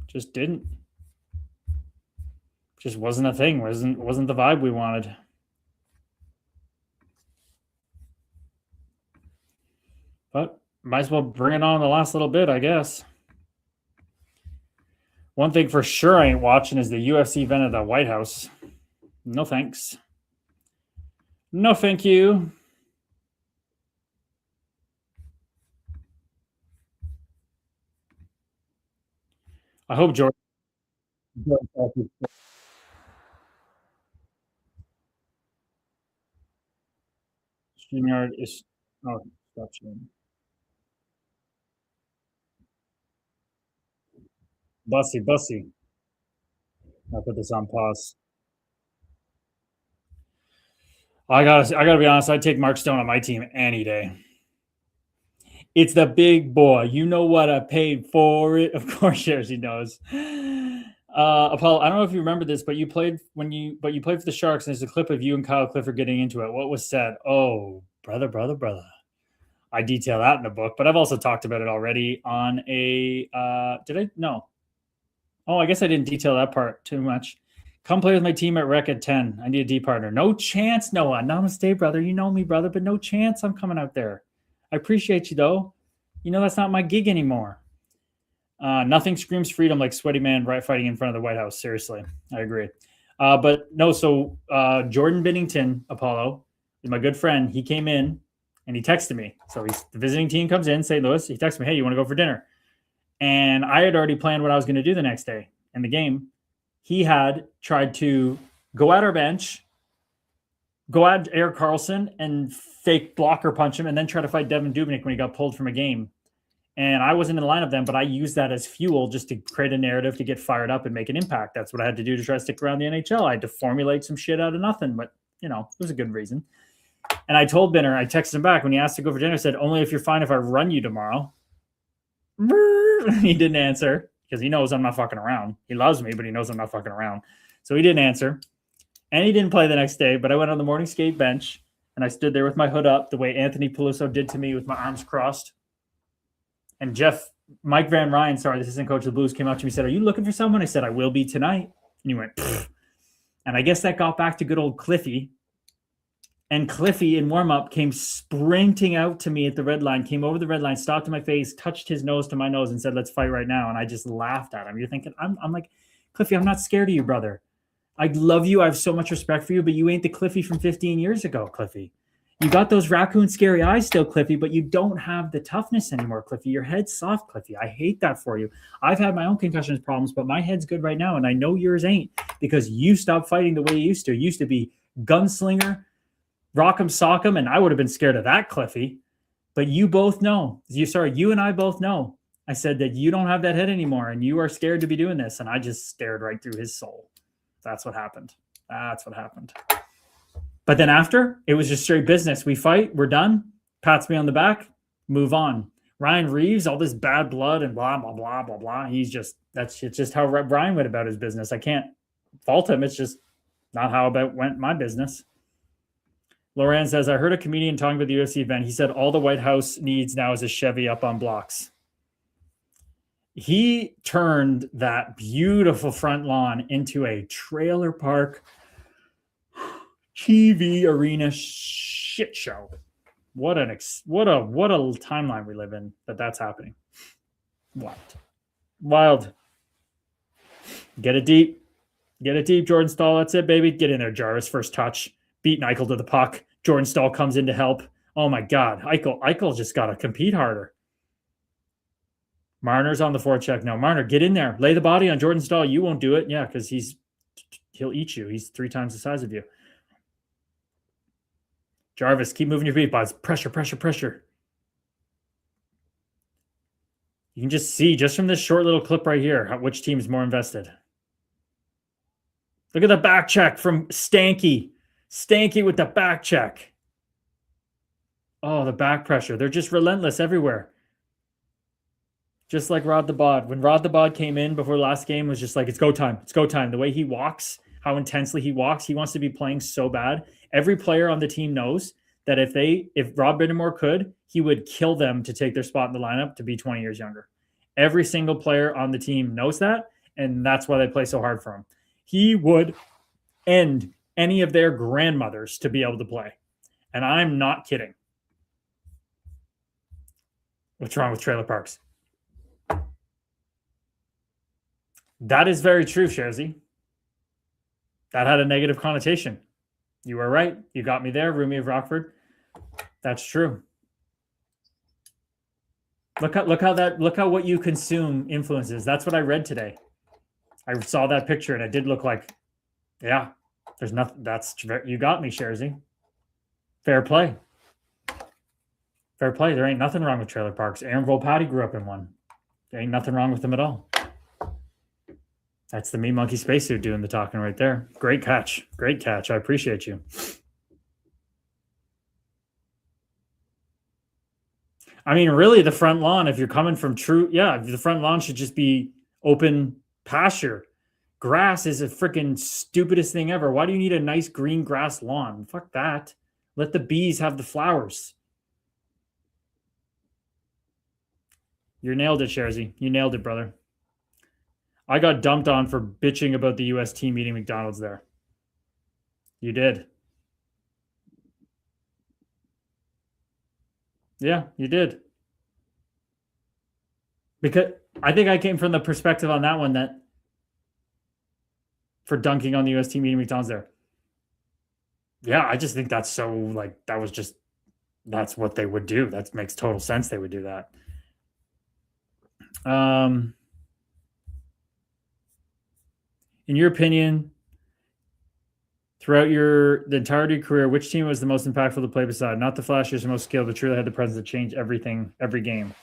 Just wasn't a thing. Wasn't the vibe we wanted. But might as well bring it on the last little bit, I guess. One thing for sure I ain't watching is the UFC event at the White House. No thanks. No thank you. I hope Jordan. StreamYard is. Oh, stop streaming. Bussy. I'll put this on pause. I gotta be honest. I'd take Mark Stone on my team any day. It's the big boy. You know what I paid for it. Of course, Jersey knows. Apollo, I don't know if you remember this, but you played for the Sharks, and there's a clip of you and Kyle Clifford getting into it. What was said? Oh, brother. I detail that in the book, but I've also talked about it already on a. Did I? No. Oh, I guess I didn't detail that part too much. Come play with my team at Rec at 10. I need a D partner. No chance, Noah. Namaste, brother. You know me, brother, but no chance I'm coming out there. I appreciate you, though. That's not my gig anymore. Nothing screams freedom like sweaty man fighting in front of the White House. Seriously, I agree. But no, so Jordan Binnington, Apollo, is my good friend. He came in and he texted me. So the visiting team comes in, St. Louis. He texted me, hey, you want to go for dinner? And I had already planned what I was going to do the next day in the game. He had tried to go at our bench, go at Erik Karlsson and fake blocker punch him, and then try to fight Devin Dubnyk when he got pulled from a game. And I wasn't in the lineup then, but I used that as fuel just to create a narrative to get fired up and make an impact. That's what I had to do to try to stick around the NHL. I had to formulate some shit out of nothing, but it was a good reason. And I told Binner, I texted him back when he asked to go for dinner, I said, only if you're fine if I run you tomorrow. He didn't answer because he knows I'm not fucking around. He loves me, but he knows I'm not fucking around. So he didn't answer. And he didn't play the next day, but I went on the morning skate bench and I stood there with my hood up the way Anthony Peluso did to me with my arms crossed. And Mike Van Ryn, the assistant coach of the Blues, came up to me and said, "Are you looking for someone?" I said, "I will be tonight." And he went, "Pfft." And I guess that got back to good old Cliffy. And Cliffy in warm-up came sprinting out to me at the red line, came over the red line, stopped in my face, touched his nose to my nose and said, "Let's fight right now." And I just laughed at him. You're thinking, I'm like, Cliffy, I'm not scared of you, brother. I love you. I have so much respect for you, but you ain't the Cliffy from 15 years ago, Cliffy. You got those raccoon scary eyes still, Cliffy, but you don't have the toughness anymore, Cliffy. Your head's soft, Cliffy. I hate that for you. I've had my own concussions problems, but my head's good right now, and I know yours ain't because you stopped fighting the way you used to. You used to be gunslinger, rock'em sock'em, and I would have been scared of that, Cliffy. But you both know. You and I both know. I said that you don't have that head anymore, and you are scared to be doing this, and I just stared right through his soul. That's what happened. That's what happened. But then after, it was just straight business. We fight, we're done, pats me on the back, move on. Ryan Reeves, all this bad blood and blah, blah, blah, blah, blah. It's just how Ryan went about his business. I can't fault him. It's just not how went my business. Loran says, I heard a comedian talking about the UFC event. He said all the White House needs now is a Chevy up on blocks. He turned that beautiful front lawn into a trailer park TV arena shit show. What a timeline we live in that's happening. Wild. Get it deep, Jordan Stahl. That's it, baby. Get in there, Jarvis. First touch. Beat Eichel to the puck. Jordan Stahl comes in to help. Oh my God, Eichel just got to compete harder. Marner's on the forecheck now. Marner, get in there. Lay the body on Jordan Stahl. You won't do it. Yeah, because he'll eat you. He's 3 times the size of you. Jarvis, keep moving your feet, buds. Pressure. You can just see, just from this short little clip right here, which team is more invested. Look at the back check from Stanky. Stanky with the back check. Oh, the back pressure. They're just relentless everywhere. Just like Rod the Bod. When Rod the Bod came in before the last game, was just like, it's go time. It's go time. The way he walks, how intensely he walks, he wants to be playing so bad. Every player on the team knows that if Rob Bittermore could, he would kill them to take their spot in the lineup to be 20 years younger. Every single player on the team knows that, and that's why they play so hard for him. He would end any of their grandmothers to be able to play. And I'm not kidding. What's wrong with trailer parks? That is very true, Sharzy. That had a negative connotation. You were right. You got me there, Rumi of Rockford. That's true. Look how what you consume influences. That's what I read today. I saw that picture and it did look like, yeah, there's nothing. You got me, Sharzy. Fair play. There ain't nothing wrong with trailer parks. Aaron Volpatti grew up in one. There ain't nothing wrong with them at all. That's the Meat Monkey spacesuit doing the talking right there. Great catch. I appreciate you. I mean, really, the front lawn, if you're coming from the front lawn should just be open pasture. Grass is the freaking stupidest thing ever. Why do you need a nice green grass lawn? Fuck that. Let the bees have the flowers. You nailed it, Sharzy. You nailed it, brother. I got dumped on for bitching about the U.S. team eating McDonald's there. You did. Yeah, you did. Because I think I came from the perspective on that one that for dunking on the U.S. team eating McDonald's there. Yeah, I just think that's so like that's what they would do. That makes total sense. They would do that. In your opinion, throughout the entirety of your career, which team was the most impactful to play beside? Not the flashiest or most skilled, but truly had the presence to change everything, every game.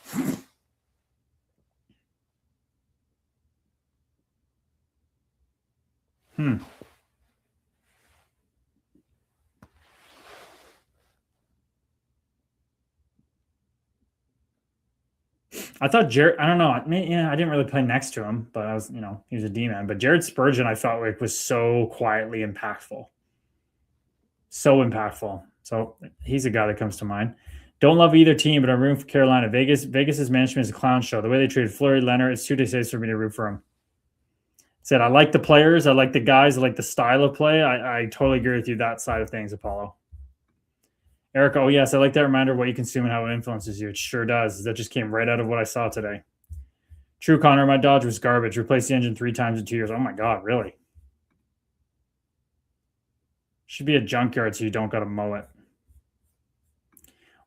I thought Jared, I don't know. Yeah, I didn't really play next to him, but I was, he was a D-man. But Jared Spurgeon, I felt like was so quietly impactful. So impactful. So he's a guy that comes to mind. Don't love either team, but I'm rooting for Carolina. Vegas's management is a clown show. The way they treated Fleury, Leonard, it's 2 days for me to root for him. Said I like the players, I like the guys, I like the style of play. I totally agree with you that side of things, Apollo. Eric, oh yes, I like that reminder of what you consume and how it influences you. It sure does. That just came right out of what I saw today. True, Connor, my Dodge was garbage. Replaced the engine 3 times in 2 years. Oh my God, really? Should be a junkyard so you don't got to mow it.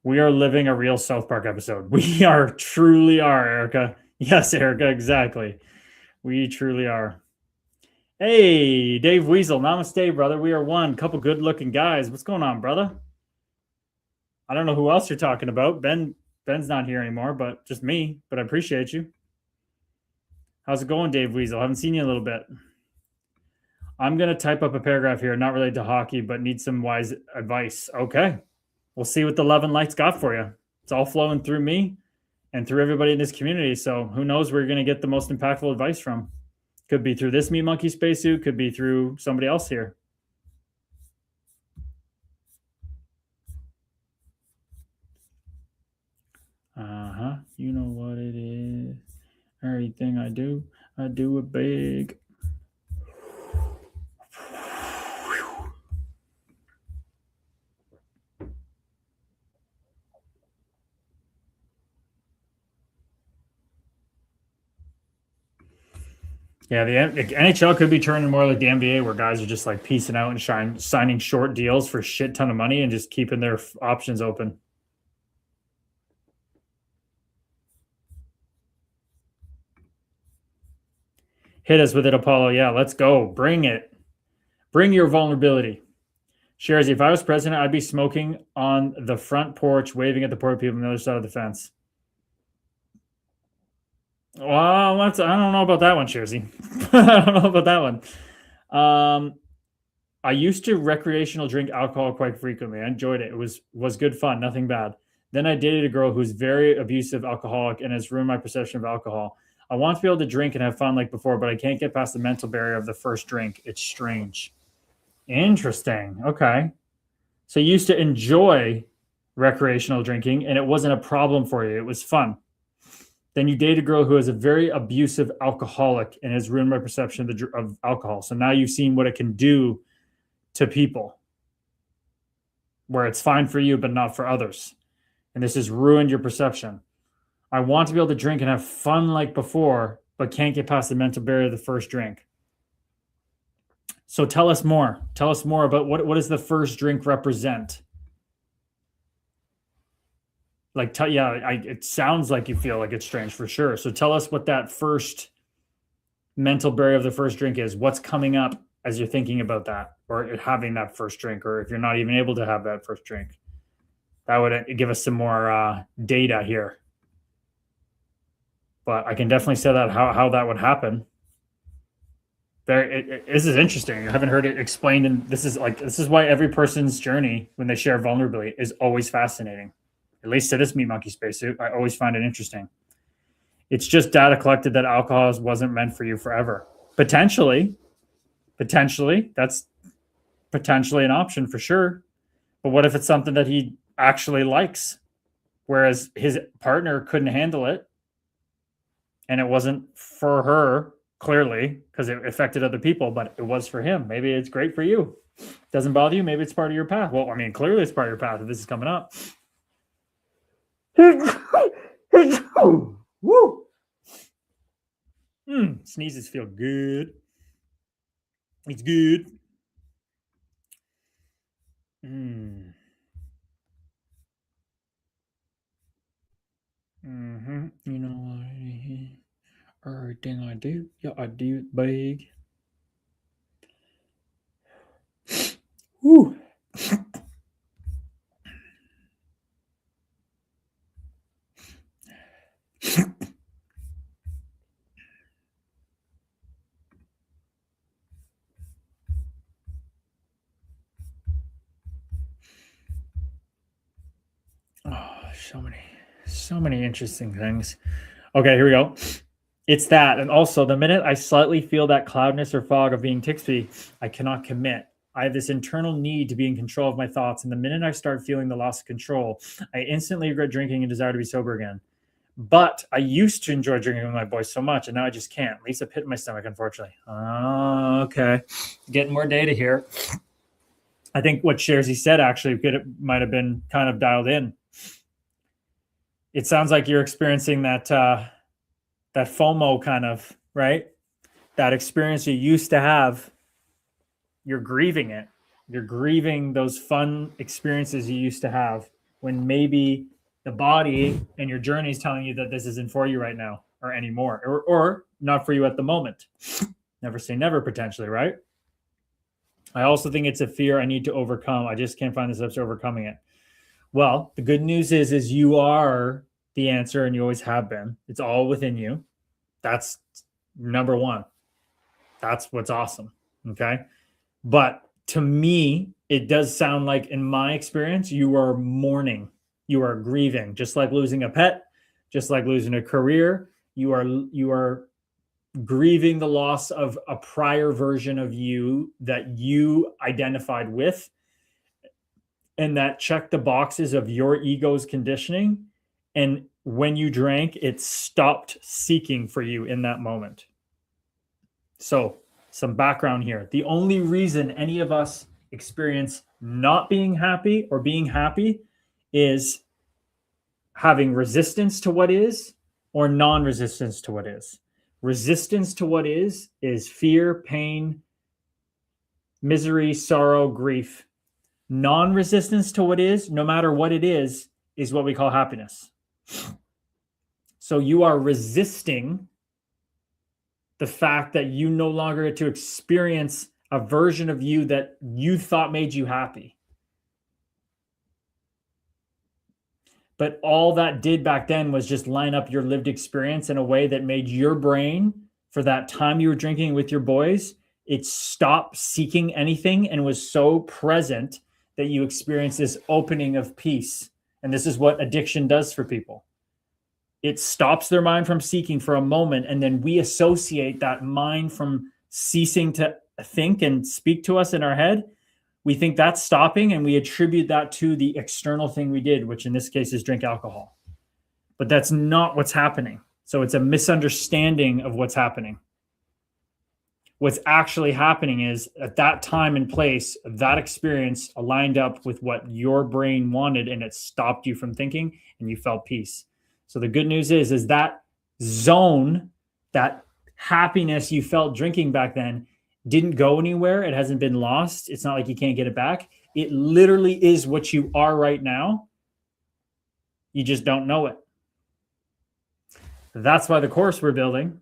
We are living a real South Park episode. We truly are, Erica. Yes, Erica, exactly. We truly are. Hey, Dave Weasel. Namaste, brother. We are one. Couple good-looking guys. What's going on, brother? I don't know who else you're talking about. Ben's not here anymore, but just me. But I appreciate you. How's it going, Dave Weasel? Haven't seen you in a little bit. I'm going to type up a paragraph here, not related to hockey, but need some wise advice. Okay. We'll see what the Love and Light's got for you. It's all flowing through me and through everybody in this community. So who knows where you're going to get the most impactful advice from. Could be through this Meat Monkey spacesuit. Could be through somebody else here. You know what it is. Everything I do it big. Yeah, the NHL could be turning more like the NBA, where guys are just like piecing out and signing short deals for a shit ton of money and just keeping their options open. Hit us with it, Apollo. Yeah, let's go. Bring it. Bring your vulnerability. Sharzy, if I was president, I'd be smoking on the front porch, waving at the poor people on the other side of the fence. Well, I don't know about that one, Sharzy. I don't know about that one. I used to recreational drink alcohol quite frequently. I enjoyed it. It was good fun, nothing bad. Then I dated a girl who's very abusive alcoholic and has ruined my perception of alcohol. I want to be able to drink and have fun like before, but I can't get past the mental barrier of the first drink. It's strange. Interesting. Okay. So you used to enjoy recreational drinking and it wasn't a problem for you. It was fun. Then you date a girl who is a very abusive alcoholic and has ruined my perception of alcohol. So now you've seen what it can do to people, where it's fine for you, but not for others. And this has ruined your perception. I want to be able to drink and have fun like before, but can't get past the mental barrier of the first drink. So tell us more. Tell us more about what does the first drink represent? Like, it sounds like you feel like it's strange for sure. So tell us what that first mental barrier of the first drink is. What's coming up as you're thinking about that or having that first drink, or if you're not even able to have that first drink. That would give us some more data here. But I can definitely say that how that would happen. This is interesting. I haven't heard it explained, and this is why every person's journey when they share vulnerability is always fascinating. At least to this Meat Monkey spacesuit, I always find it interesting. It's just data collected that alcohol wasn't meant for you forever. Potentially, that's potentially an option for sure. But what if it's something that he actually likes, whereas his partner couldn't handle it, and it wasn't for her, clearly, because it affected other people, but it was for him. Maybe it's great for you. Doesn't bother you. Maybe it's part of your path. Well, I mean, clearly it's part of your path if this is coming up. Woo! Sneezes feel good. It's good. You know what? Everything I do, yeah, I do it big. Woo! Oh, so many interesting things. Okay, here we go. It's that. And also, the minute I slightly feel that cloudness or fog of being tipsy, I cannot commit. I have this internal need to be in control of my thoughts. And the minute I start feeling the loss of control, I instantly regret drinking and desire to be sober again. But I used to enjoy drinking with my boys so much, and now I just can't. Leaves a pit in my stomach, unfortunately. Oh, okay. Getting more data here. I think what Sharzy said actually might have been kind of dialed in. It sounds like you're experiencing that that FOMO kind of, right? That experience you used to have. You're grieving it. You're grieving those fun experiences you used to have when maybe the body and your journey is telling you that this isn't for you right now or anymore, or not for you at the moment. Never say never, potentially, right? I also think it's a fear I need to overcome. I just can't find the steps to overcoming it. Well, the good news is you are the answer, and you always have been. It's all within you. That's number one. That's what's awesome. Okay. But to me, it does sound like, in my experience, you are mourning. You are grieving, just like losing a pet, just like losing a career. You are grieving the loss of a prior version of you that you identified with, and that checked the boxes of your ego's conditioning. And when you drank, it stopped seeking for you in that moment. So, some background here. The only reason any of us experience not being happy or being happy is having resistance to what is or non-resistance to what is. Resistance to what is fear, pain, misery, sorrow, grief. Non-resistance to what is, no matter what it is what we call happiness. So you are resisting the fact that you no longer get to experience a version of you that you thought made you happy. But all that did back then was just line up your lived experience in a way that made your brain, for that time you were drinking with your boys, it stopped seeking anything and was so present that you experienced this opening of peace. And this is what addiction does for people. It stops their mind from seeking for a moment, and then we associate that mind from ceasing to think and speak to us in our head. We think that's stopping, and we attribute that to the external thing we did, which in this case is drink alcohol. But that's not what's happening. So it's a misunderstanding of what's happening. What's actually happening is, at that time and place, that experience aligned up with what your brain wanted, and it stopped you from thinking, and you felt peace. So the good news is that zone, that happiness you felt drinking back then, didn't go anywhere. It hasn't been lost. It's not like you can't get it back. It literally is what you are right now. You just don't know it. That's why the course we're building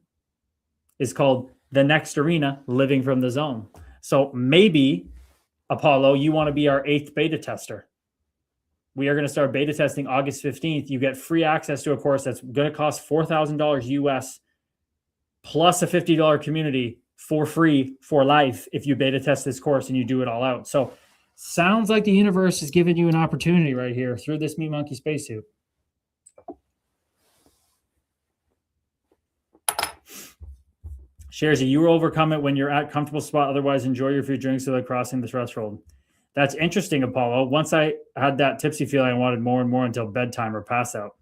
is called The Next Arena, Living from the Zone. So maybe, Apollo, you want to be our 8th beta tester. We are going to start beta testing August 15th. You get free access to a course that's going to cost $4,000 US plus a $50 community for free for life if you beta test this course and you do it all out. So sounds like the universe is giving you an opportunity right here through this Meat Monkey spacesuit. Shares, you will overcome it when you're at comfortable spot. Otherwise, enjoy your few drinks without crossing the threshold. That's interesting, Apollo. Once I had that tipsy feeling, I wanted more and more until bedtime or pass out.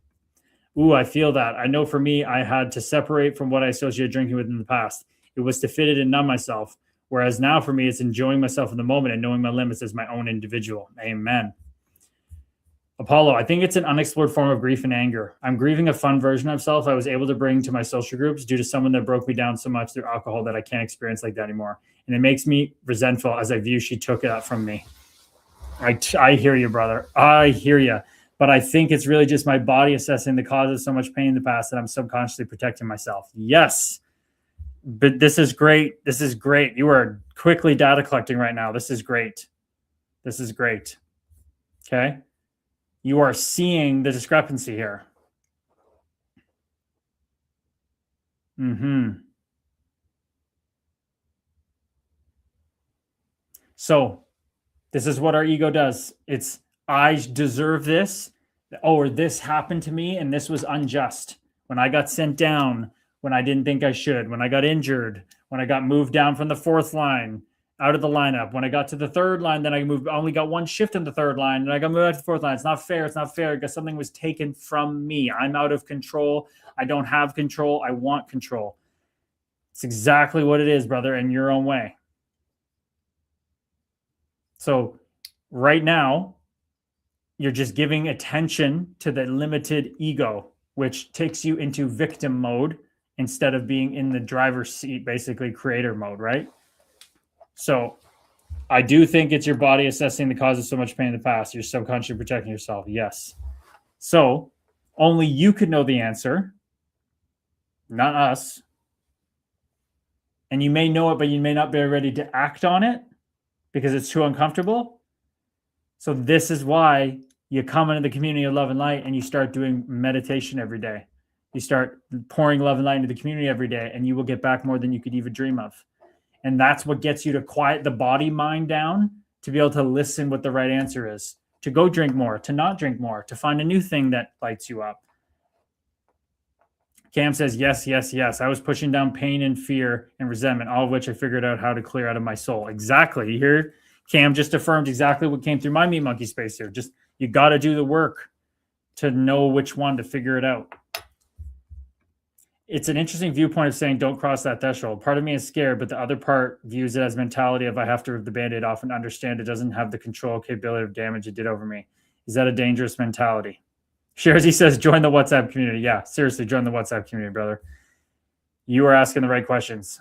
Ooh, I feel that. I know for me, I had to separate from what I associated drinking with in the past. It was to fit it and numb myself. Whereas now for me, it's enjoying myself in the moment and knowing my limits as my own individual. Amen. Apollo, I think it's an unexplored form of grief and anger. I'm grieving a fun version of self I was able to bring to my social groups due to someone that broke me down so much through alcohol that I can't experience like that anymore. And it makes me resentful as I view she took that from me. I hear you, brother. I hear you. But I think it's really just my body assessing the cause of so much pain in the past that I'm subconsciously protecting myself. Yes. But this is great. This is great. You are quickly data collecting right now. This is great. This is great. Okay. You are seeing the discrepancy here. So this is what our ego does. It's, I deserve this, or this happened to me and this was unjust. when I got sent down, when I didn't think I should, when I got injured, when I got moved down from the fourth line, out of the lineup, when I got to the third line, then I only got one shift in the third line, and I got moved out to the fourth line. It's not fair. It's not fair because something was taken from me. I'm out of control. I don't have control. I want control. It's exactly what it is, brother, in your own way. So right now, you're just giving attention to the limited ego, which takes you into victim mode instead of being in the driver's seat, basically creator mode, right? So I do think it's your body assessing the cause of so much pain in the past. You're subconsciously protecting yourself. Yes. So only you could know the answer, not us. And you may know it, but you may not be ready to act on it because it's too uncomfortable. So this is why you come into the community of love and light and you start doing meditation every day. You start pouring love and light into the community every day, and you will get back more than you could even dream of. And that's what gets you to quiet the body mind down, to be able to listen what the right answer is, to go drink more, to not drink more, to find a new thing that lights you up. Cam says, yes, yes, yes. I was pushing down pain and fear and resentment, all of which I figured out how to clear out of my soul. Exactly. You hear Cam just affirmed exactly what came through my meat monkey space here. Just, you got to do the work to know which one to figure it out. It's an interesting viewpoint of saying don't cross that threshold. Part of me is scared, but the other part views it as mentality of I have to rip the Band-Aid off and understand it doesn't have the control capability of damage it did over me. Is that a dangerous mentality? Sharzy says, join the WhatsApp community. Yeah, seriously, join the WhatsApp community, brother. You are asking the right questions.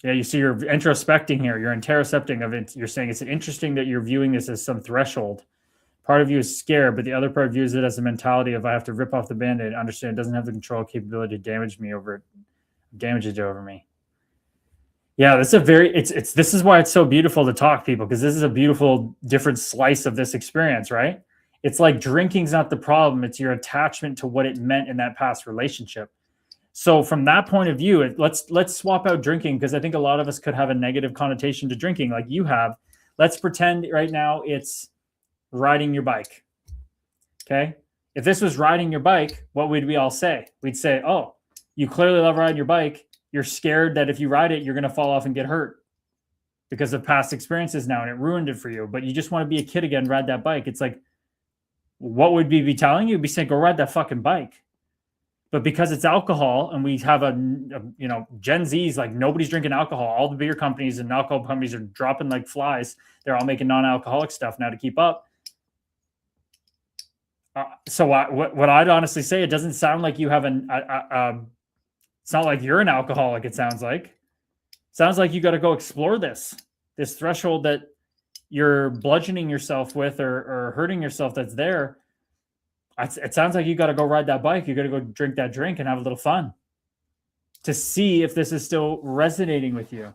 Yeah, you see, you're introspecting here. You're interocepting of it. You're saying it's interesting that you're viewing this as some threshold. Part of you is scared, but the other part views it as a mentality of I have to rip off the Band-Aid and understand it doesn't have the control capability to damage me over it, damage it over me. Yeah, that's a very, this is why it's so beautiful to talk, people, because this is a beautiful different slice of this experience, right? It's like drinking's not the problem. It's your attachment to what it meant in that past relationship. So from that point of view, let's swap out drinking, because I think a lot of us could have a negative connotation to drinking like you have. Let's pretend right now it's riding your bike. Okay. If this was riding your bike, what would we all say? We'd say, oh, you clearly love riding your bike. You're scared that if you ride it, you're going to fall off and get hurt because of past experiences now, and it ruined it for you. But you just want to be a kid again, ride that bike. It's like, what would we be telling you? We'd be saying, go ride that fucking bike. But because it's alcohol, and we have a Gen Z's, like nobody's drinking alcohol. All the beer companies and alcohol companies are dropping like flies. They're all making non-alcoholic stuff now to keep up. So what I'd honestly say, it doesn't sound like you have it's not like you're an alcoholic. It sounds like you got to go explore this threshold that you're bludgeoning yourself with or hurting yourself. That's there. It sounds like you got to go ride that bike. You got to go drink that drink and have a little fun to see if this is still resonating with you.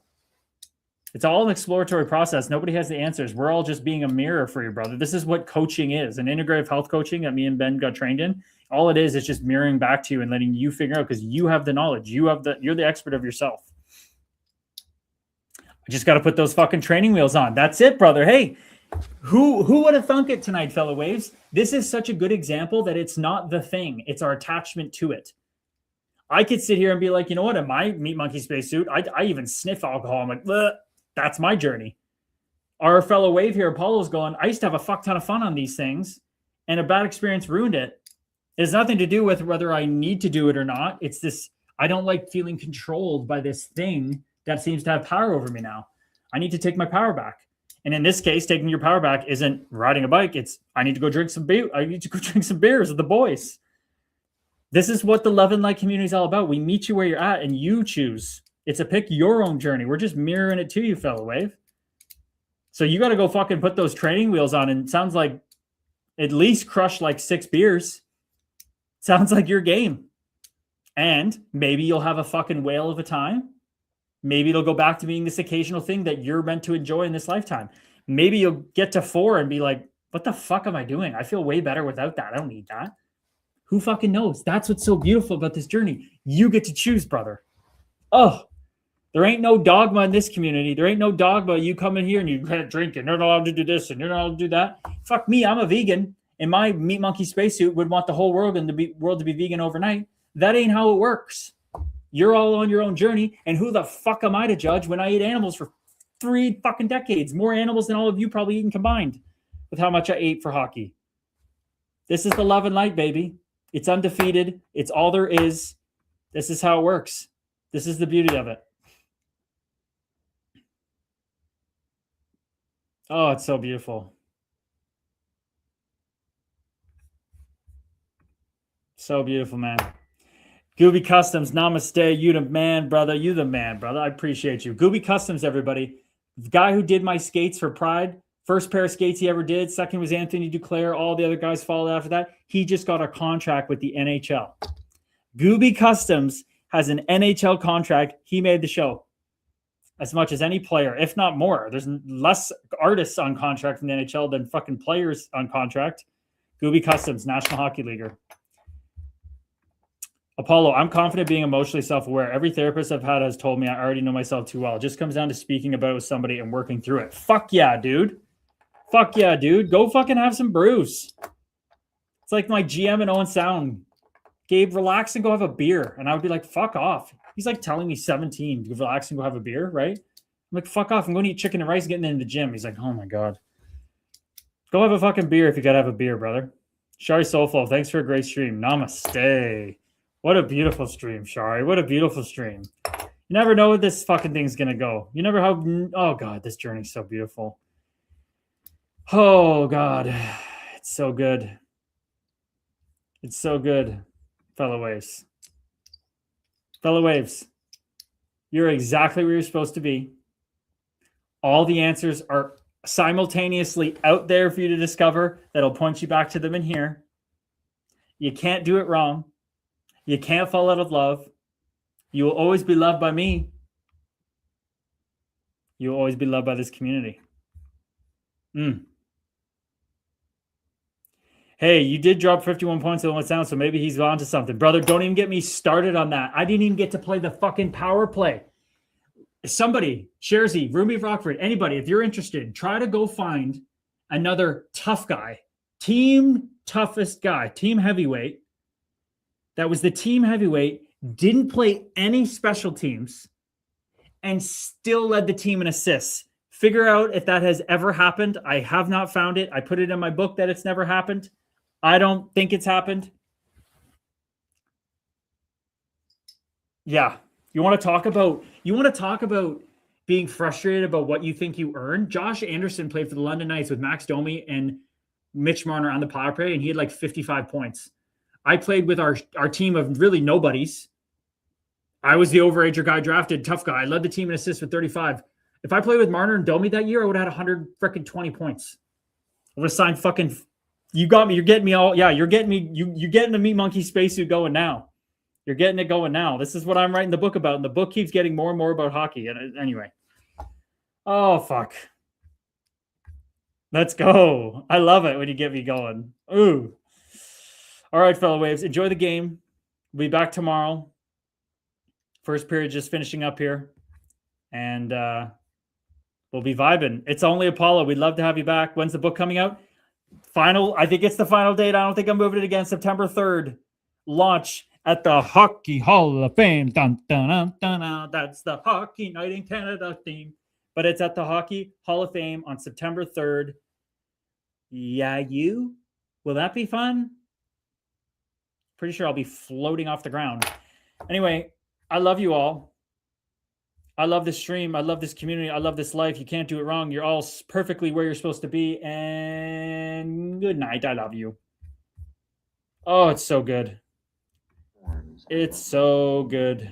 It's all an exploratory process. Nobody has the answers. We're all just being a mirror for you, brother. This is what coaching is. An integrative health coaching that me and Ben got trained in. All it is just mirroring back to you and letting you figure out, because you have the knowledge. You're the expert of yourself. I just got to put those fucking training wheels on. That's it, brother. Hey, who would have thunk it tonight, fellow waves? This is such a good example that it's not the thing. It's our attachment to it. I could sit here and be like, you know what? In my meat monkey spacesuit, I even sniff alcohol. I'm like, bleh. That's my journey. Our fellow wave here, Apollo's going, I used to have a fuck ton of fun on these things, and a bad experience ruined it. It has nothing to do with whether I need to do it or not. It's this, I don't like feeling controlled by this thing that seems to have power over me now. I need to take my power back. And in this case, taking your power back isn't riding a bike. It's, I need to go drink some beer. I need to go drink some beers with the boys. This is what the love and light community is all about. We meet you where you're at and you choose. It's a pick your own journey. We're just mirroring it to you, fellow wave. So you got to go fucking put those training wheels on, and it sounds like at least crush like 6 beers. Sounds like your game. And maybe you'll have a fucking whale of a time. Maybe it'll go back to being this occasional thing that you're meant to enjoy in this lifetime. Maybe you'll get to 4 and be like, what the fuck am I doing? I feel way better without that. I don't need that. Who fucking knows? That's what's so beautiful about this journey. You get to choose, brother. Oh, there ain't no dogma in this community. There ain't no dogma. You come in here and you can't drink and you're not allowed to do this and you're not allowed to do that. Fuck me. I'm a vegan. in my meat monkey spacesuit would want the whole world to be vegan overnight. That ain't how it works. You're all on your own journey, and who the fuck am I to judge when I eat animals for 3 fucking decades? More animals than all of you probably eaten combined with how much I ate for hockey. This is the love and light, baby. It's undefeated. It's all there is. This is how it works. This is the beauty of it. Oh, it's so beautiful. So beautiful, man. Gooby Customs, namaste. You the man, brother. You the man, brother. I appreciate you. Gooby Customs, everybody. The guy who did my skates for Pride, first pair of skates he ever did. Second was Anthony Duclair. All the other guys followed after that. He just got a contract with the NHL. Gooby Customs has an NHL contract. He made the show as much as any player, if not more. There's less artists on contract from the NHL than fucking players on contract. Gooby Customs, National Hockey Leaguer. Apollo, I'm confident being emotionally self-aware. Every therapist I've had has told me I already know myself too well. It just comes down to speaking about it with somebody and working through it. Fuck yeah, dude. Fuck yeah, dude. Go fucking have some brews. It's like my GM in Owen Sound. Gabe, relax and go have a beer. And I would be like, fuck off. He's like telling me 17 to relax and go have a beer, right? I'm like, fuck off. I'm going to eat chicken and rice getting in the gym. He's like, oh my God. Go have a fucking beer if you got to have a beer, brother. Shari Soulful, thanks for a great stream. Namaste. What a beautiful stream, Shari. What a beautiful stream. You never know where this fucking thing's going to go. You never have... Oh, God, this journey's so beautiful. Oh, God. It's so good. It's so good, fellow waves. Fellow waves, you're exactly where you're supposed to be. All the answers are simultaneously out there for you to discover that'll point you back to them in here. You can't do it wrong. You can't fall out of love. You will always be loved by me. You will always be loved by this community. Hey, you did drop 51 points on what's down, so maybe he's on to something. Brother, don't even get me started on that. I didn't even get to play the fucking power play. Somebody, Sherzy, Rumi Rockford, anybody, if you're interested, try to go find another tough guy. Team toughest guy, team heavyweight. That was the team heavyweight, didn't play any special teams, and still led the team in assists. Figure out if that has ever happened. I have not found it. I put it in my book that it's never happened. I don't think it's happened. Yeah. You want to talk about being frustrated about what you think you earned? Josh Anderson played for the London Knights with Max Domi and Mitch Marner on the power play, and he had like 55 points. I played with our team of really nobodies. I was the overager guy drafted, tough guy. I led the team in assists with 35. If I played with Marner and Domi that year, I would have had 120 points. I would have signed fucking... You got me. You're getting me all... Yeah, you're getting me... You're getting the Meat Monkey spacesuit going now. You're getting it going now. This is what I'm writing the book about, and the book keeps getting more and more about hockey. And anyway. Oh, fuck. Let's go. I love it when you get me going. Ooh. All right, fellow waves. Enjoy the game. We'll be back tomorrow. First period just finishing up here. And we'll be vibing. It's only Apollo. We'd love to have you back. When's the book coming out? I think it's the final date. I don't think I'm moving it again. September 3rd. Launch at the Hockey Hall of Fame. Dun, dun, dun, dun, dun. That's the Hockey Night in Canada theme. But it's at the Hockey Hall of Fame on September 3rd. Yeah, you? Will that be fun? Pretty sure I'll be floating off the ground. Anyway, I love you all. I love this stream. I love this community. I love this life. You can't do it wrong. You're all perfectly where you're supposed to be. And good night. I love you. Oh, it's so good. It's so good.